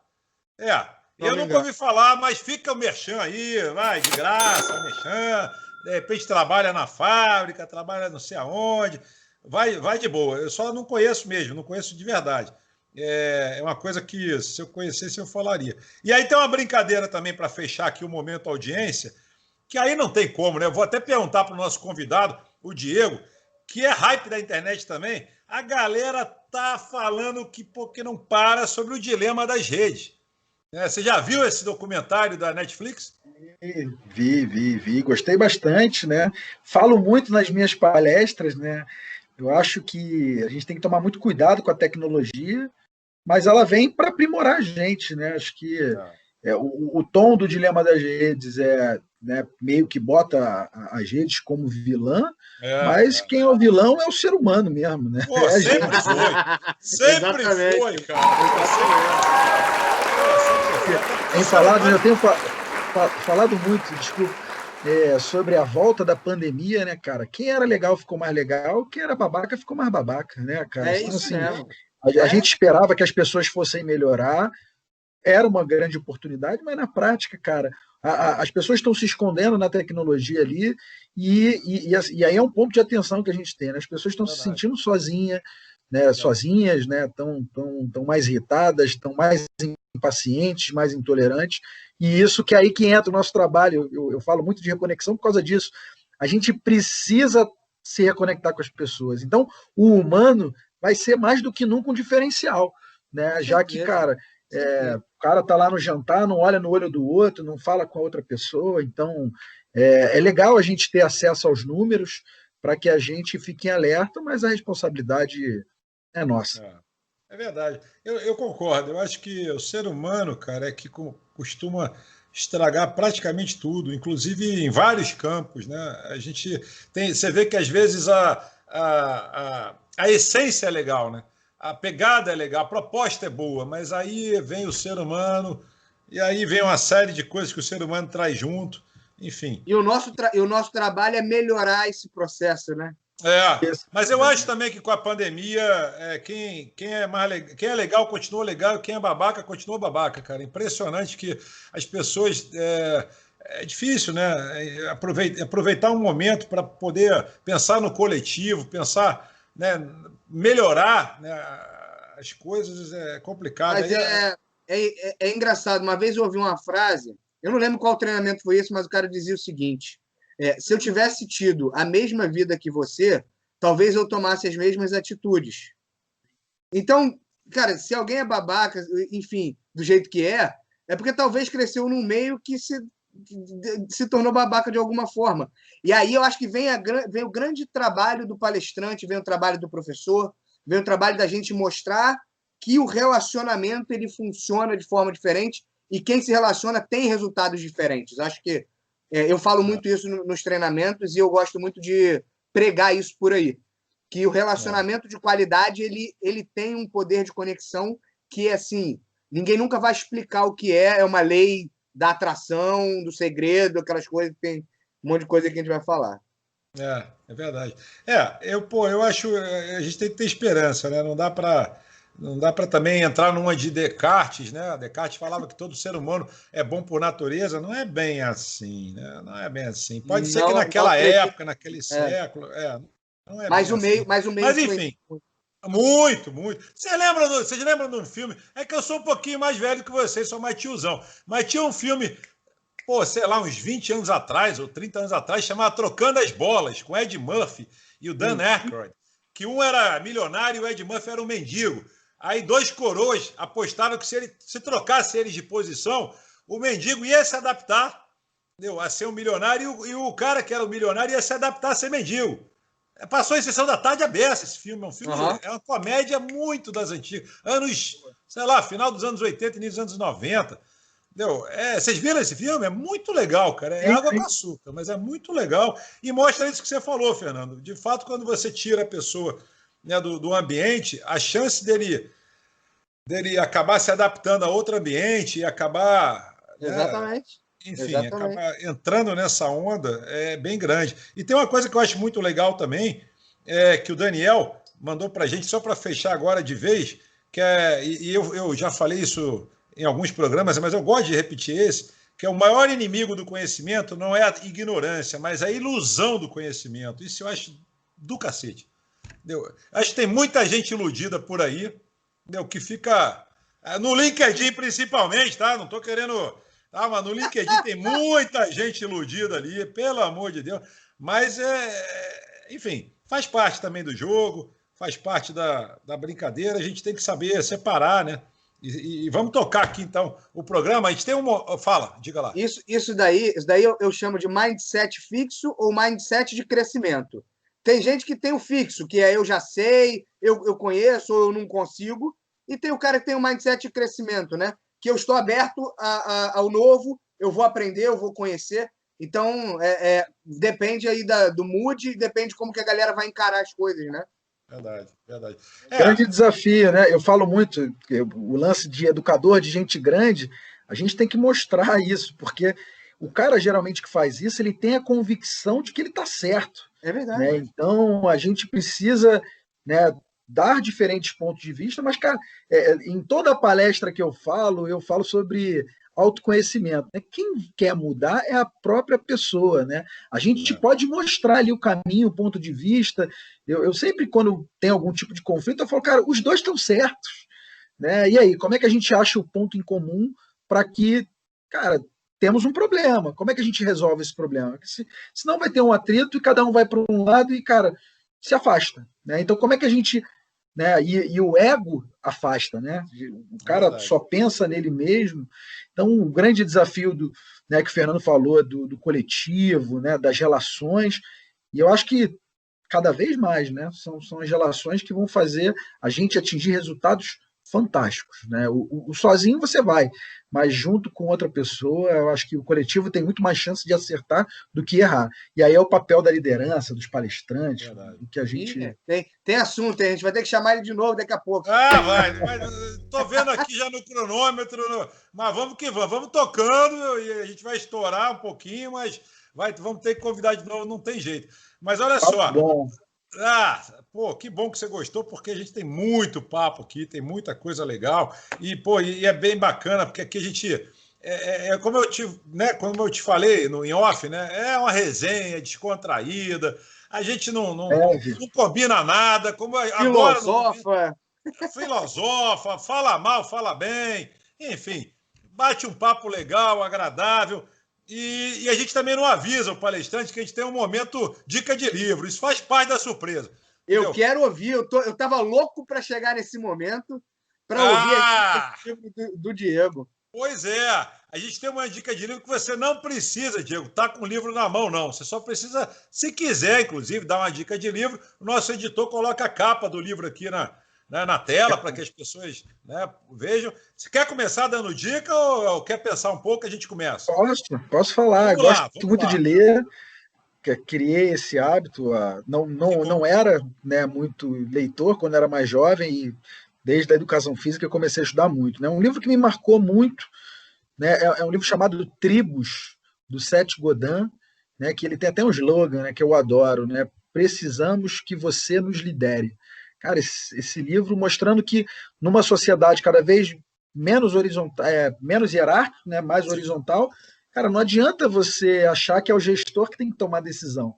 Eu nunca ouvi falar, mas fica o merchan aí, vai, de graça, merchan. De repente trabalha na fábrica, trabalha não sei aonde. Vai de boa. Eu só não conheço mesmo, não conheço de verdade. É uma coisa que, se eu conhecesse, eu falaria. E aí tem uma brincadeira também para fechar aqui o momento audiência, que aí não tem como, né? Eu vou até perguntar para o nosso convidado, o Diego, que é hype da internet também. A galera tá falando porque não para sobre o dilema das redes. Você já viu esse documentário da Netflix? Vi. Gostei bastante, né? Falo muito nas minhas palestras, né? Eu acho que a gente tem que tomar muito cuidado com a tecnologia, mas ela vem para aprimorar a gente, né? Acho que o tom do dilema das redes né, meio que bota as redes como vilã, mas quem é o vilão é o ser humano mesmo, né? Pô, sempre foi. Sempre foi, cara. Tem falado, eu tenho falado muito, desculpa, sobre a volta da pandemia, né, cara? Quem era legal ficou mais legal, quem era babaca ficou mais babaca, né, cara? Então, isso mesmo. A gente esperava que as pessoas fossem melhorar, era uma grande oportunidade, mas na prática, cara, as pessoas estão se escondendo na tecnologia ali, e aí é um ponto de atenção que a gente tem, né? As pessoas estão se sentindo sozinhas, né? Estão mais irritadas, estão mais impacientes, mais intolerantes, e isso que é aí que entra o nosso trabalho. Eu falo muito de reconexão por causa disso. A gente precisa se reconectar com as pessoas. Então, o humano vai ser mais do que nunca um diferencial, né? Já que, cara, o cara tá lá no jantar, não olha no olho do outro, não fala com a outra pessoa. Então, é legal a gente ter acesso aos números para que a gente fique em alerta, mas a responsabilidade é nossa. É verdade. Eu concordo. Eu acho que o ser humano, cara, é que costuma estragar praticamente tudo, inclusive em vários campos, né? A gente você vê que às vezes a essência é legal, né? A pegada é legal, a proposta é boa, mas aí vem o ser humano e aí vem uma série de coisas que o ser humano traz junto, enfim. E o nosso trabalho é melhorar esse processo, né? Mas eu acho também que com a pandemia, quem é legal continua legal, quem é babaca continua babaca, cara. Impressionante que as pessoas. É difícil, né? Aproveitar um momento para poder pensar no coletivo, pensar, né, melhorar, né, as coisas é complicado. Mas é engraçado. Uma vez eu ouvi uma frase, eu não lembro qual treinamento foi esse, mas o cara dizia o seguinte. Se eu tivesse tido a mesma vida que você, talvez eu tomasse as mesmas atitudes. Então, cara, se alguém é babaca, enfim, do jeito que é porque talvez cresceu num meio que se tornou babaca de alguma forma. E aí eu acho que vem o grande trabalho do palestrante, vem o trabalho do professor, vem o trabalho da gente mostrar que o relacionamento ele funciona de forma diferente e quem se relaciona tem resultados diferentes. Acho que eu falo muito isso nos treinamentos e eu gosto muito de pregar isso por aí. Que o relacionamento de qualidade ele tem um poder de conexão que, assim, ninguém nunca vai explicar o que é uma lei da atração, do segredo, aquelas coisas, tem um monte de coisa que a gente vai falar. É verdade. Eu acho, a gente tem que ter esperança, né? Não dá para também entrar numa de Descartes, né? Descartes falava que todo ser humano é bom por natureza, não é bem assim, né? Não é bem assim. Pode ser que Não, naquela época, naquele é. século, não é bem assim. Mas o meio Mas enfim, muito, muito. Vocês lembram de um filme? É que eu sou um pouquinho mais velho que vocês, sou mais tiozão. Mas tinha um filme, pô, sei lá, uns 20 anos atrás, ou 30 anos atrás, chamado Trocando as Bolas, com Ed Murphy e o Dan Aykroyd. Que um era milionário e o Ed Murphy era um mendigo. Aí dois coroas apostaram que se trocasse eles de posição, o mendigo ia se adaptar, entendeu? A ser um milionário e o cara que era o milionário ia se adaptar a ser mendigo. Passou em sessão da tarde aberta esse filme. É uma comédia muito das antigas. Anos, sei lá, final dos anos 80 e início dos anos 90. Entendeu? Vocês viram esse filme? É muito legal, cara. É água com açúcar, mas é muito legal. E mostra isso que você falou, Fernando. De fato, quando você tira a pessoa, né, do ambiente, a chance dele acabar se adaptando a outro ambiente e acabar. Exatamente. Né, enfim, acabar entrando nessa onda é bem grande. E tem uma coisa que eu acho muito legal também, que o Daniel mandou para a gente, só para fechar agora de vez, e eu já falei isso em alguns programas, mas eu gosto de repetir esse, que é o maior inimigo do conhecimento não é a ignorância, mas a ilusão do conhecimento. Isso eu acho do cacete. Entendeu? Acho que tem muita gente iludida por aí, entendeu? Que fica no LinkedIn principalmente, tá? Não estou querendo... mas no LinkedIn tem muita gente iludida ali, pelo amor de Deus. Mas, enfim, faz parte também do jogo, faz parte da brincadeira. A gente tem que saber separar, né? E vamos tocar aqui, então, o programa. A gente tem uma... Fala, diga lá. Isso daí eu chamo de mindset fixo ou mindset de crescimento. Tem gente que tem o fixo, que eu já sei, eu conheço ou eu não consigo. E tem o cara que tem o mindset de crescimento, né? Que eu estou aberto ao novo, eu vou aprender, eu vou conhecer. Então, depende aí do mood, depende de como que a galera vai encarar as coisas, né? Verdade, verdade. Grande desafio, né? Eu falo muito, o lance de educador de gente grande, a gente tem que mostrar isso, porque o cara geralmente que faz isso, ele tem a convicção de que ele está certo. É verdade. Né? Então, a gente precisa, né, dar diferentes pontos de vista, mas, cara, em toda palestra que eu falo sobre autoconhecimento. Né? Quem quer mudar é a própria pessoa. Né? A gente pode mostrar ali o caminho, o ponto de vista. Eu sempre, quando tem algum tipo de conflito, eu falo, cara, os dois estão certos. Né? E aí, como é que a gente acha o ponto em comum para que, cara, temos um problema. Como é que a gente resolve esse problema? Senão vai ter um atrito e cada um vai para um lado e, cara, se afasta. Né? Então, como é que a gente... Né? E o ego afasta, né? O cara só pensa nele mesmo. Então, o grande desafio né, que o Fernando falou do coletivo, né, das relações, e eu acho que cada vez mais, né, são as relações que vão fazer a gente atingir resultados fantásticos. Né? O sozinho você vai, mas junto com outra pessoa, eu acho que o coletivo tem muito mais chance de acertar do que errar. E aí é o papel da liderança, dos palestrantes, que a gente... Tem assunto, a gente vai ter que chamar ele de novo daqui a pouco. Vai. Tô vendo aqui já no cronômetro, mas vamos que vamos tocando e a gente vai estourar um pouquinho, mas vamos ter que convidar de novo, não tem jeito. Mas olha só. Bom. Que bom que você gostou, porque a gente tem muito papo aqui, tem muita coisa legal. E é bem bacana, porque aqui a gente. Como eu te falei em off, né? É uma resenha descontraída. A gente não combina nada. Filosofa, fala mal, fala bem. Enfim, bate um papo legal, agradável. E a gente também não avisa o palestrante que a gente tem um momento dica de livro. Isso faz parte da surpresa. Eu quero ouvir. Eu estava louco para chegar nesse momento para ouvir a dica do Diego. Pois é, a gente tem uma dica de livro que você não precisa, Diego, tá com o livro na mão, não. Você só precisa, se quiser, inclusive, dar uma dica de livro, o nosso editor coloca a capa do livro aqui na tela para que as pessoas, né, vejam. Você quer começar dando dica ou quer pensar um pouco? A gente começa. Posso falar. Vamos lá, Gosto muito de ler. Criei esse hábito. Não era, né, muito leitor quando era mais jovem e desde a educação física eu comecei a estudar muito, né? Um livro que me marcou muito, né, é um livro chamado Tribos, do Seth Godin, né, que ele tem até um slogan, né, que eu adoro, né? Precisamos que você nos lidere. Cara, esse livro mostrando que numa sociedade cada vez menos horizontal, menos hierárquica, né, mais horizontal, cara, não adianta você achar que é o gestor que tem que tomar decisão,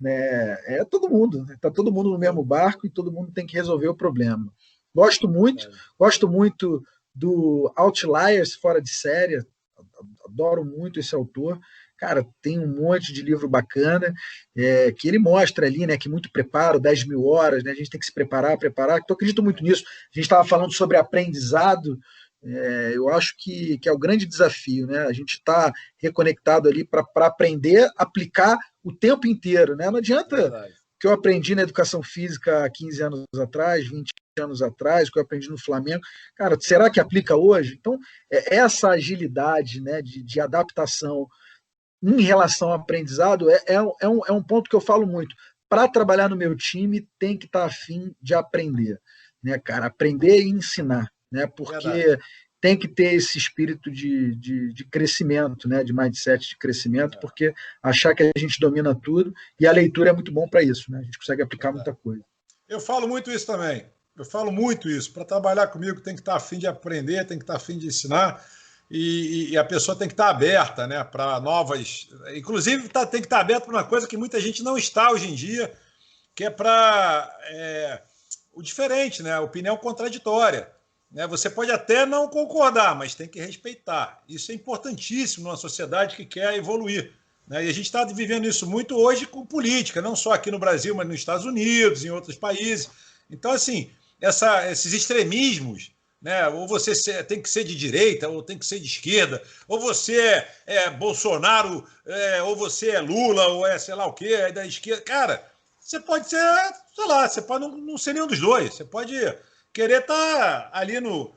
né? É todo mundo, né? Tá todo mundo no mesmo barco e todo mundo tem que resolver o problema. Gosto muito do Outliers, Fora de Série, adoro muito esse autor. Cara, tem um monte de livro bacana que ele mostra ali, né, que muito preparo, 10 mil horas, né, a gente tem que se preparar. Então, eu acredito muito nisso. A gente estava falando sobre aprendizado, eu acho que é o grande desafio, né? A gente está reconectado ali para aprender, aplicar o tempo inteiro, né? Não adianta que eu aprendi na educação física há 15 anos atrás, 20 anos atrás, que eu aprendi no Flamengo. Cara, será que aplica hoje? Então, essa agilidade, né, de adaptação em relação ao aprendizado é um ponto que eu falo muito. Para trabalhar no meu time, tem que estar afim de aprender, né, cara? Aprender e ensinar, né? Porque tem que ter esse espírito de crescimento, né? De mindset de crescimento, porque achar que a gente domina tudo, e a leitura é muito bom para isso, né? A gente consegue aplicar muita coisa. Eu falo muito isso também. Eu falo muito isso. Para trabalhar comigo tem que estar afim de aprender, tem que estar afim de ensinar. E a pessoa tem que estar aberta, né, para novas. Inclusive, tem que estar aberta para uma coisa que muita gente não está hoje em dia, que é para o diferente, né, a opinião contraditória. Né? Você pode até não concordar, mas tem que respeitar. Isso é importantíssimo numa sociedade que quer evoluir. Né? E a gente está vivendo isso muito hoje com política, não só aqui no Brasil, mas nos Estados Unidos, em outros países. Então, assim, esses extremismos. Né? Ou você tem que ser de direita, ou tem que ser de esquerda, ou você é Bolsonaro, ou você é Lula, ou é sei lá o quê, é da esquerda. Cara, você pode ser, sei lá, você pode não ser nenhum dos dois. Você pode querer estar ali no.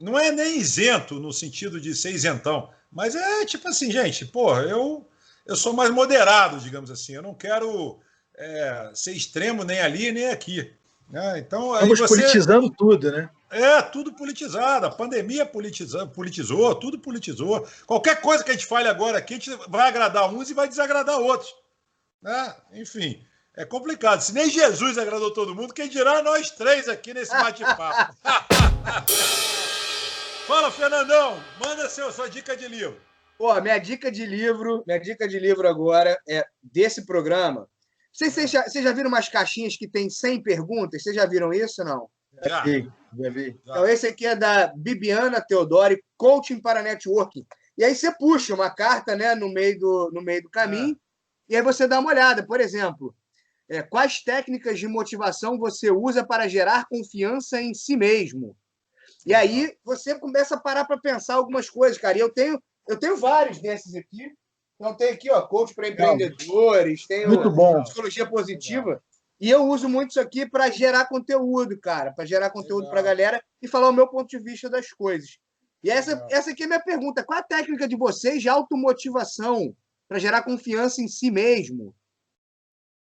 Não é nem isento no sentido de ser isentão, mas é tipo assim, gente, porra, eu sou mais moderado, digamos assim. Eu não quero ser extremo nem ali, nem aqui. Né? Então, aí estamos politizando tudo, né? Tudo politizado. A pandemia politizou, tudo politizou. Qualquer coisa que a gente fale agora aqui, a gente vai agradar uns e vai desagradar outros. Né? Enfim, é complicado. Se nem Jesus agradou todo mundo, quem dirá nós três aqui nesse bate-papo. Fala, Fernandão. Manda sua dica de livro. Pô, minha dica de livro agora é desse programa. Vocês já viram umas caixinhas que tem 100 perguntas? Vocês já viram isso ou não? Já vi. Então, esse aqui é da Bibiana Teodori, Coaching para Networking. E aí você puxa uma carta, né, no meio do caminho, e aí você dá uma olhada. Por exemplo, quais técnicas de motivação você usa para gerar confiança em si mesmo? E aí você começa a parar para pensar algumas coisas, cara. E eu tenho vários desses aqui. Então, tem aqui, ó, coach para empreendedores, tem muito bom. Psicologia positiva. Legal. E eu uso muito isso aqui para gerar conteúdo, cara, para gerar conteúdo para a galera e falar o meu ponto de vista das coisas. E essa aqui é a minha pergunta. Qual a técnica de vocês de automotivação para gerar confiança em si mesmo?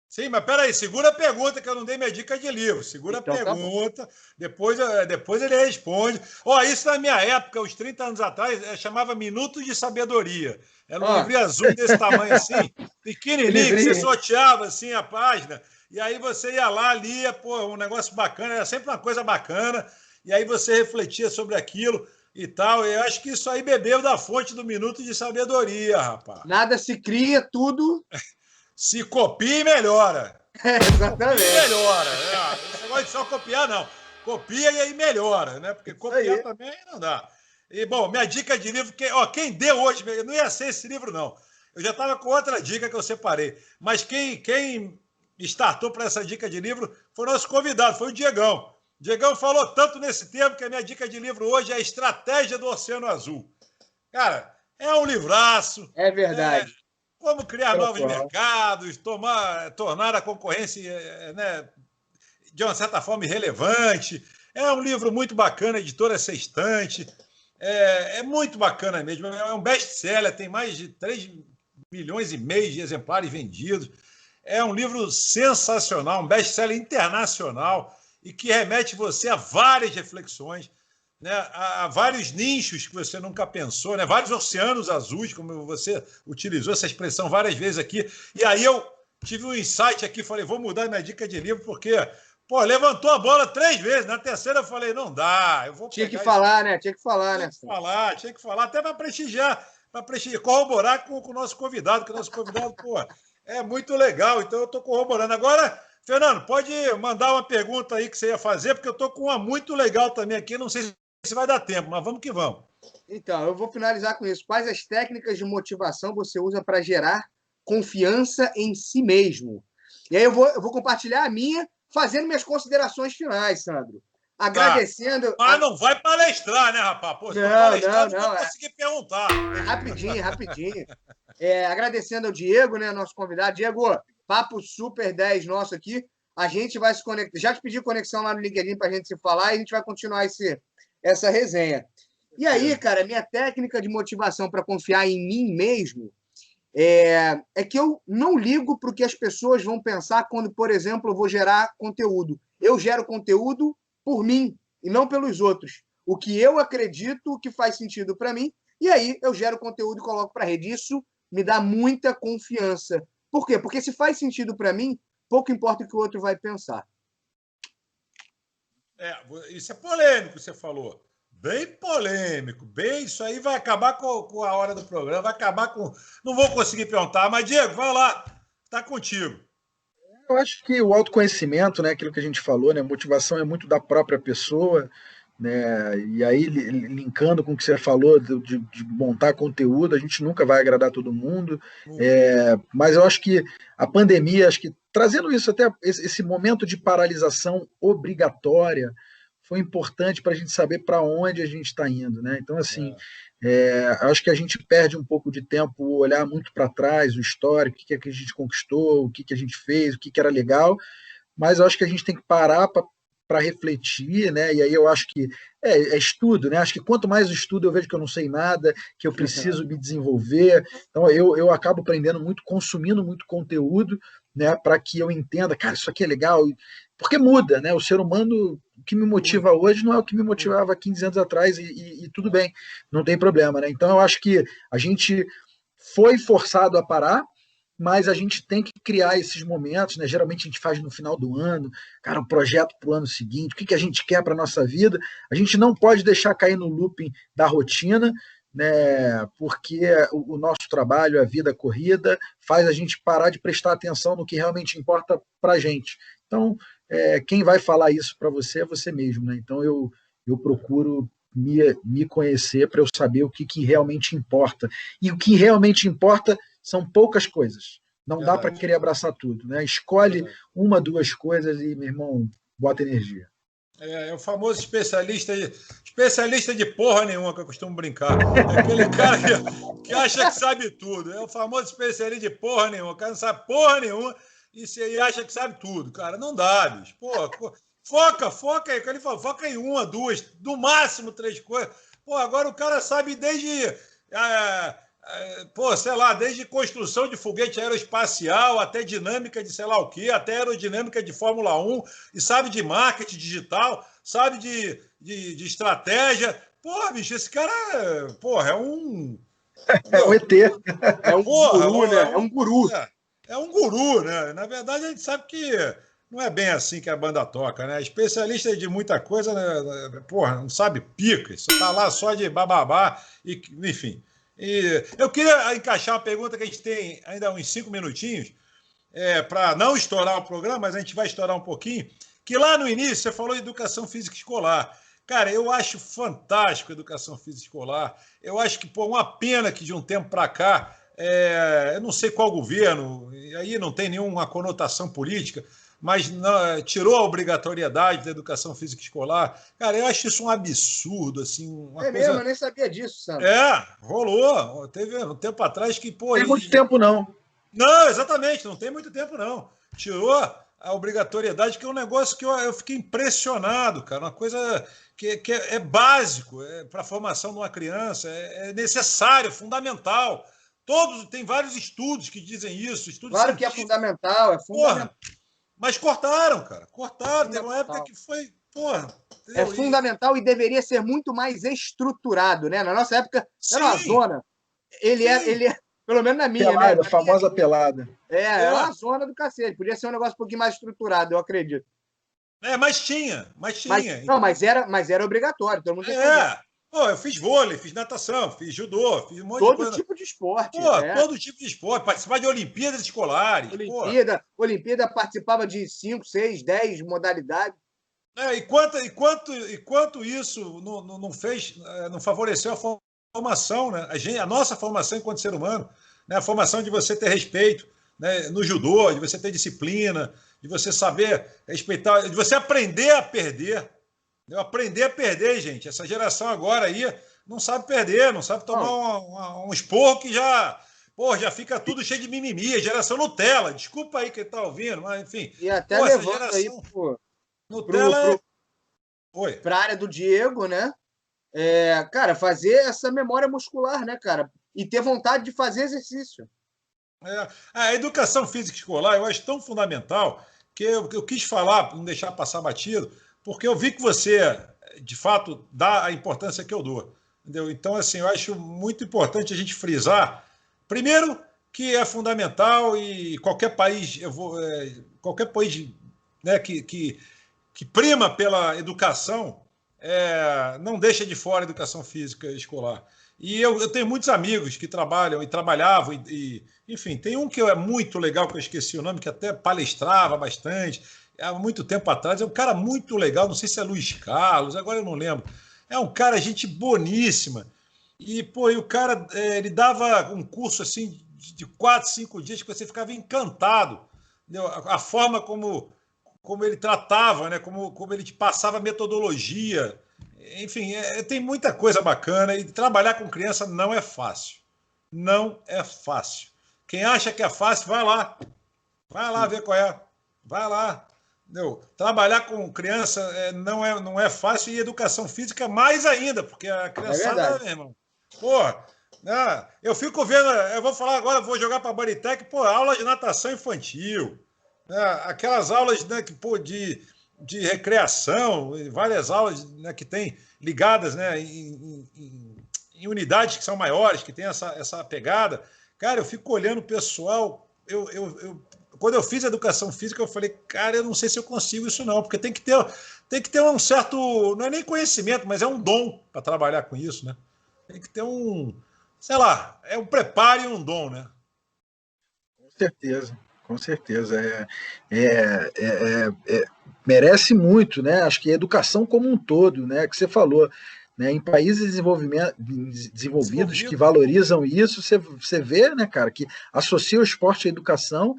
Sim, mas peraí, segura a pergunta, que eu não dei minha dica de livro. Segura então, a pergunta, depois ele responde. Isso na minha época, uns 30 anos atrás, chamava Minutos de Sabedoria. Era um livro azul desse tamanho assim, pequenininho, que você sorteava assim a página, e aí você ia lá, lia, um negócio bacana, era sempre uma coisa bacana, e aí você refletia sobre aquilo e tal. E eu acho que isso aí bebeu da fonte do Minuto de Sabedoria, rapaz. Nada se cria, tudo... Se copia e melhora. Exatamente. Copia e melhora. Esse negócio de só copiar, não. Copia e aí melhora, né? Porque copiar também não dá. E, bom, minha dica de livro, quem deu hoje, não ia ser esse livro, não. Eu já estava com outra dica que eu separei. Mas quem startou para essa dica de livro foi o nosso convidado, foi o Diegão. O Diegão falou tanto nesse tempo que a minha dica de livro hoje é a Estratégia do Oceano Azul. Cara, é um livraço. É verdade. Como criar novos Concordo. mercados, tornar a concorrência, né, de uma certa forma irrelevante. É um livro muito bacana, editora Sextante. É muito bacana mesmo. É um best-seller, tem mais de 3,5 milhões de exemplares vendidos. É um livro sensacional, um best-seller internacional e que remete você a várias reflexões, né, a vários nichos que você nunca pensou, né, vários oceanos azuis, como você utilizou essa expressão várias vezes aqui. E aí eu tive um insight aqui, falei, vou mudar minha dica de livro, porque pô, levantou a bola 3 vezes. Na terceira eu falei, não dá, eu vou Tinha que pegar falar, né? Tinha que falar, né? tinha que falar, até para prestigiar, corroborar com o nosso convidado, que o nosso convidado, pô, é muito legal, então eu estou corroborando. Agora, Fernando, pode mandar uma pergunta aí que você ia fazer, porque eu estou com uma muito legal também aqui, não sei se vai dar tempo, mas vamos que vamos. Então, eu vou finalizar com isso. Quais as técnicas de motivação você usa para gerar confiança em si mesmo? E aí eu vou compartilhar a minha, fazendo minhas considerações finais, Sandro. Agradecendo. Mas não vai palestrar, né, rapaz? Pô, se for Não, palestrar, não, não vou conseguir perguntar. Rapidinho, rapidinho. Agradecendo ao Diego, né, nosso convidado. Diego, papo super 10 nosso aqui. A gente vai se conectar. Já te pedi conexão lá no LinkedIn para a gente se falar e a gente vai continuar essa resenha. E aí, cara, minha técnica de motivação para confiar em mim mesmo é que eu não ligo para o que as pessoas vão pensar quando, por exemplo, eu vou gerar conteúdo. Eu gero conteúdo por mim e não pelos outros. O que eu acredito que faz sentido para mim, e aí eu gero conteúdo e coloco para a rede. Isso me dá muita confiança. Por quê? Porque se faz sentido para mim, pouco importa o que o outro vai pensar. Isso é polêmico, você falou. Bem polêmico, bem. Isso aí vai acabar com a hora do programa, vai acabar com. Não vou conseguir perguntar, mas, Diego, vai lá, está contigo. Eu acho que o autoconhecimento, né, aquilo que a gente falou, né, motivação é muito da própria pessoa, né, e aí linkando com o que você falou de montar conteúdo, a gente nunca vai agradar todo mundo, mas eu acho que a pandemia, acho que trazendo isso até esse momento de paralisação obrigatória foi importante para a gente saber para onde a gente está indo, né? Então assim, acho que a gente perde um pouco de tempo olhar muito para trás, o histórico, o que é que a gente conquistou, o que a gente fez, o que era legal, mas eu acho que a gente tem que parar para refletir, né? E aí eu acho que é estudo, né? Acho que quanto mais eu estudo, eu vejo que eu não sei nada, que eu preciso me desenvolver. Então eu acabo aprendendo muito, consumindo muito conteúdo, né? Para que eu entenda, cara, isso aqui é legal, porque muda, né? O ser humano, o que me motiva hoje não é o que me motivava 15 anos atrás, e tudo bem, não tem problema, né? Então eu acho que a gente foi forçado a parar, mas a gente tem que criar esses momentos, né? Geralmente a gente faz no final do ano, cara, um projeto para o ano seguinte, o que a gente quer para a nossa vida. A gente não pode deixar cair no looping da rotina, né? Porque o nosso trabalho, a vida corrida, faz a gente parar de prestar atenção no que realmente importa para a gente. Então, quem vai falar isso para você é você mesmo, né? Então eu procuro me conhecer para eu saber o que realmente importa. E o que realmente importa são poucas coisas. Não dá para querer abraçar tudo, né? Escolhe uma, duas coisas e, meu irmão, bota energia. É o famoso especialista de porra nenhuma, que eu costumo brincar. É aquele cara que acha que sabe tudo. É o famoso especialista de porra nenhuma. O cara não sabe porra nenhuma e acha que sabe tudo. Cara, não dá, bicho. Pô, foca aí. Ele fala, foca em uma, duas, no máximo 3 coisas. Pô, agora o cara sabe desde... sei lá, desde construção de foguete aeroespacial até dinâmica de sei lá o quê, até aerodinâmica de Fórmula 1, e sabe de marketing digital, sabe de estratégia. Pô, bicho, esse cara, porra, é um... É um ET. É um guru, né? É um guru. É um guru, né? Na verdade, a gente sabe que não é bem assim que a banda toca, né? Especialista de muita coisa, né? Porra, não sabe pica, isso tá lá só de bababá, e, enfim... E eu queria encaixar uma pergunta que a gente tem ainda uns 5 minutinhos, para não estourar o programa, mas a gente vai estourar um pouquinho, que lá no início você falou de educação física escolar. Cara, eu acho fantástico a educação física escolar. Eu acho que, pô, uma pena que de um tempo para cá, eu não sei qual governo, e aí não tem nenhuma conotação política, mas não, tirou a obrigatoriedade da educação física escolar. Cara, eu acho isso um absurdo, assim, uma É coisa... mesmo, eu nem sabia disso, Sandro. Rolou. Teve um tempo atrás que, pô... Não tem muito tempo, não. Não, exatamente, não tem muito tempo, não. Tirou a obrigatoriedade, que é um negócio que eu fiquei impressionado, cara. Uma coisa que é básico para a formação de uma criança, é necessário, fundamental. Tem vários estudos que dizem isso, estudos Claro que é científicos. fundamental, é fundamental. Porra, mas cortaram, cara. Cortaram. Teve uma época que foi. Porra. É fundamental e deveria ser muito mais estruturado, né? Na nossa época, era uma Sim. zona. Ele é, pelo menos na minha, Pelada, né? a famosa pelada. É uma zona do cacete. Podia ser um negócio um pouquinho mais estruturado, eu acredito. Mas tinha. Mas era obrigatório, todo mundo Pô, eu fiz vôlei, fiz natação, fiz judô, fiz um monte de todo coisa. tipo de esporte. Pô, todo tipo de esporte, participar de Olimpíadas escolares. Olimpíada participava de 5, 6, 10 modalidades. Enquanto isso não favoreceu a formação, né? A nossa formação enquanto ser humano, né? A formação de você ter respeito, né? No judô, de você ter disciplina, de você saber respeitar, de você aprender a perder. Aprender a perder, gente. Essa geração agora aí não sabe perder, não sabe tomar um esporro que já fica tudo cheio de mimimi. Geração Nutella. Desculpa aí quem está ouvindo, mas enfim. E até levando aí Nutella para a área do Diego, né? Cara, fazer essa memória muscular, né, cara? E ter vontade de fazer exercício. A educação física escolar eu acho tão fundamental que eu quis falar, não deixar passar batido, porque eu vi que você, de fato, dá a importância que eu dou. Entendeu? Então, assim, eu acho muito importante a gente frisar, primeiro, que é fundamental e qualquer país, né, que prima pela educação, não deixa de fora a educação física escolar. E eu tenho muitos amigos que trabalham e trabalhavam, enfim, tem um que é muito legal, que eu esqueci o nome, que até palestrava bastante, há muito tempo atrás, é um cara muito legal, não sei se é Luiz Carlos, agora eu não lembro. É um cara, gente boníssima. E o cara, ele dava um curso assim de 4, 5 dias que você ficava encantado. Entendeu? A forma como ele tratava, né? Como ele te passava metodologia. Enfim, tem muita coisa bacana e trabalhar com criança não é fácil. Não é fácil. Quem acha que é fácil, vai lá. Vai lá ver qual é. Vai lá. Entendeu? Trabalhar com criança não é fácil e educação física mais ainda, porque a criançada, meu irmão. Eu fico vendo, eu vou falar agora, vou jogar para a Baritec, aula de natação infantil. Aquelas aulas, né, de recreação, várias aulas, né, que tem ligadas, né, em unidades que são maiores, que tem essa pegada. Cara, eu fico olhando o pessoal, quando eu fiz educação física, eu falei, cara, eu não sei se eu consigo isso não, porque tem que ter um certo, não é nem conhecimento, mas é um dom para trabalhar com isso, né? Tem que ter sei lá, é um preparo e um dom, né? Com certeza. Merece muito, né? Acho que a educação como um todo, né? Que você falou, né? Em países desenvolvidos que valorizam isso, você vê, né, cara, que associa o esporte à educação.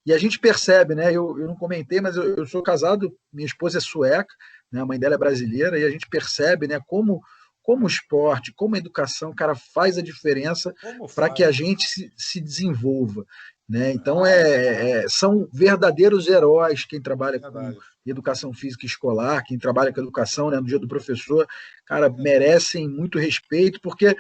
E a gente percebe, né? Eu não comentei, mas eu sou casado, minha esposa é sueca, né? A mãe dela é brasileira, e a gente percebe, né, como o esporte, como a educação, cara, faz a diferença para que a gente se desenvolva. Né? Então, são verdadeiros heróis quem trabalha com educação física escolar, quem trabalha com educação, né, no Dia do Professor, cara, merecem muito respeito, porque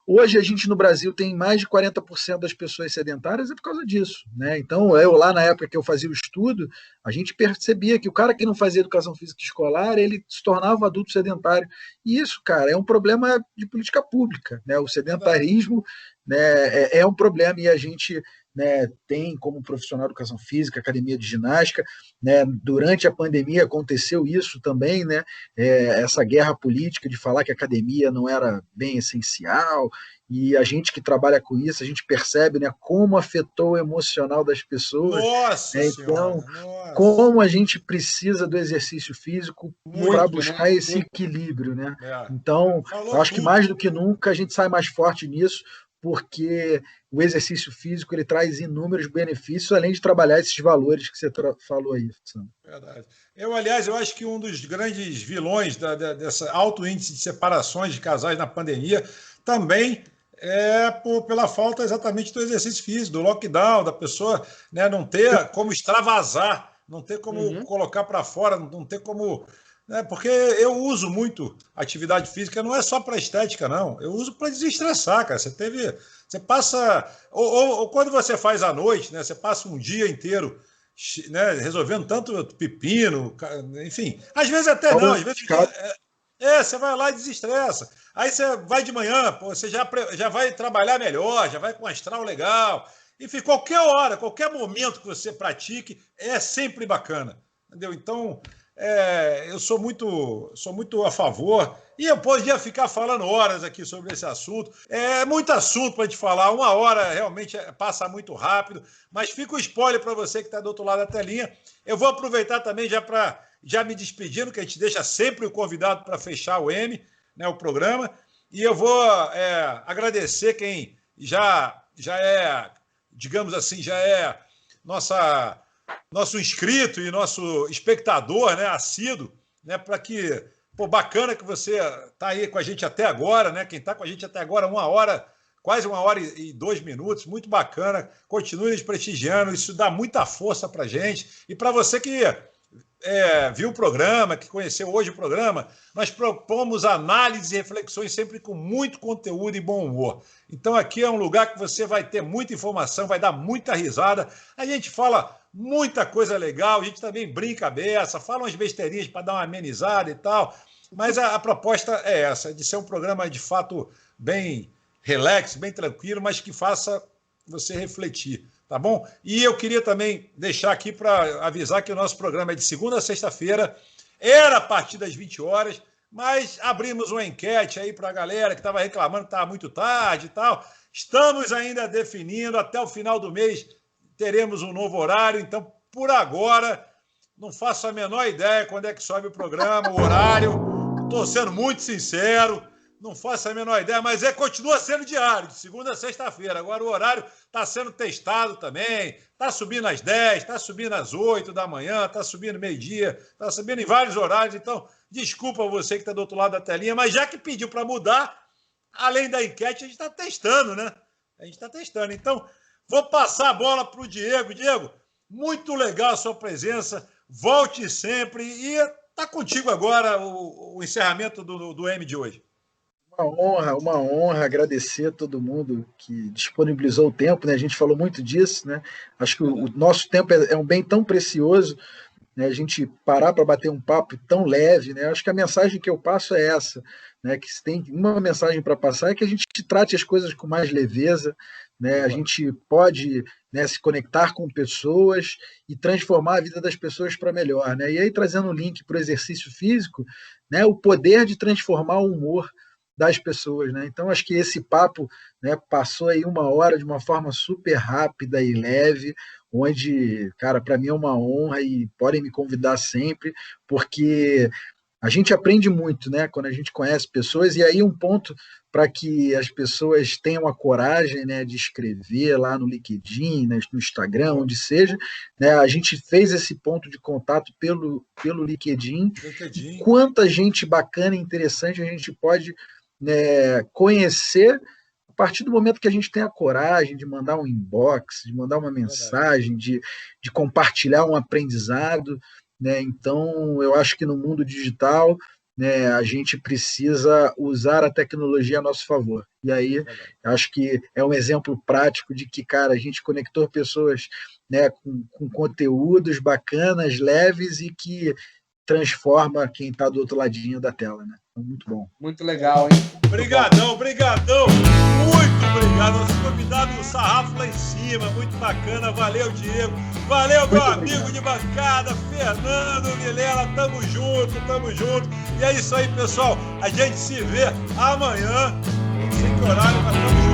hoje a gente no Brasil tem mais de 40% das pessoas sedentárias por causa disso. Né? Então, eu lá na época que eu fazia o estudo, a gente percebia que o cara que não fazia educação física escolar, ele se tornava adulto sedentário. E isso, cara, é um problema de política pública. Né? O sedentarismo, né, é um problema e a gente, né, tem como profissional de educação física, academia de ginástica, né, durante a pandemia aconteceu isso também, né, essa guerra política de falar que a academia não era bem essencial, e a gente que trabalha com isso, a gente percebe, né, como afetou o emocional das pessoas. Nossa então, como a gente precisa do exercício físico para buscar esse equilíbrio. Né? Então, eu acho que mais do que nunca a gente sai mais forte nisso, porque o exercício físico ele traz inúmeros benefícios, além de trabalhar esses valores que você falou aí, Sandro. Verdade. Aliás, eu acho que um dos grandes vilões dessa alto índice de separações de casais na pandemia também pela falta exatamente do exercício físico, do lockdown, da pessoa, né, não ter como extravasar, não ter como colocar para fora, não ter como... Né, porque eu uso muito atividade física, não é só para estética, não. Eu uso para desestressar, cara. Você passa... Ou quando você faz à noite, né, você passa um dia inteiro, né, resolvendo tanto pepino, enfim. Às vezes até não, às vezes... você vai lá e desestressa. Aí você vai de manhã, você já vai trabalhar melhor, já vai com um astral legal. Enfim, qualquer hora, qualquer momento que você pratique, é sempre bacana. Entendeu? Então, eu sou muito a favor. E eu podia ficar falando horas aqui sobre esse assunto. É muito assunto para a gente falar. 1 hora realmente passa muito rápido. Mas fica o spoiler para você que está do outro lado da telinha. Eu vou aproveitar também já me despedindo, que a gente deixa sempre o convidado para fechar o né, o programa. E eu vou agradecer quem já é, digamos assim, já é nosso inscrito e nosso espectador, né, assíduo, né, para que, bacana que você está aí com a gente até agora, né? Quem está com a gente até agora, 1 hora, quase 1 hora e 2 minutos, muito bacana. Continue nos prestigiando, isso dá muita força para a gente. E para você que viu o programa, que conheceu hoje o programa, nós propomos análises e reflexões sempre com muito conteúdo e bom humor. Então aqui é um lugar que você vai ter muita informação, vai dar muita risada. A gente fala muita coisa legal, a gente também brinca a beça, fala umas besteirinhas para dar uma amenizada e tal, mas a proposta é essa, de ser um programa de fato bem relax, bem tranquilo, mas que faça você refletir. Tá bom? E eu queria também deixar aqui para avisar que o nosso programa é de segunda a sexta-feira, era a partir das 20 horas, mas abrimos uma enquete aí para a galera que estava reclamando que estava muito tarde e tal. Estamos ainda definindo, até o final do mês teremos um novo horário, então, por agora, não faço a menor ideia quando é que sobe o programa, o horário. Estou sendo muito sincero. Não faço a menor ideia, mas continua sendo diário, de segunda a sexta-feira. Agora o horário está sendo testado também, está subindo às 10, está subindo às 8 da manhã, está subindo meio-dia, está subindo em vários horários. Então, desculpa você que está do outro lado da telinha, mas já que pediu para mudar, além da enquete, a gente está testando, né? A gente está testando. Então, vou passar a bola para o Diego. Diego, muito legal a sua presença, volte sempre e está contigo agora o encerramento do M de hoje. Uma honra agradecer a todo mundo que disponibilizou o tempo, né? A gente falou muito disso, né? Acho que o nosso tempo é um bem tão precioso, né? A gente parar para bater um papo tão leve, né? Acho que a mensagem que eu passo é essa, né? Que se tem uma mensagem para passar é que a gente trate as coisas com mais leveza, né? A gente pode, né, se conectar com pessoas e transformar a vida das pessoas para melhor, né? E aí, trazendo um link para o exercício físico, né? O poder de transformar o humor das pessoas, né? Então acho que esse papo, né, passou aí 1 hora de uma forma super rápida e leve, onde, cara, para mim é uma honra e podem me convidar sempre, porque a gente aprende muito, né, quando a gente conhece pessoas. E aí um ponto para que as pessoas tenham a coragem, né, de escrever lá no LinkedIn, né, no Instagram, onde seja, né, a gente fez esse ponto de contato pelo LinkedIn. Quanta gente bacana e interessante a gente pode, né, conhecer a partir do momento que a gente tem a coragem de mandar um inbox, de mandar uma mensagem, de compartilhar um aprendizado, né? Então, eu acho que no mundo digital, né, a gente precisa usar a tecnologia a nosso favor. E aí, acho que é um exemplo prático de que, cara, a gente conectou pessoas, né, com conteúdos bacanas, leves e que transforma quem está do outro ladinho da tela, né? Muito bom. Muito legal, hein? Obrigadão. Muito obrigado. Nosso convidado do sarrafo lá em cima. Muito bacana. Valeu, Diego. Valeu, meu amigo de bancada, Fernando Vilela. Tamo junto. E é isso aí, pessoal. A gente se vê amanhã. Não sei que horário, mas tamo junto.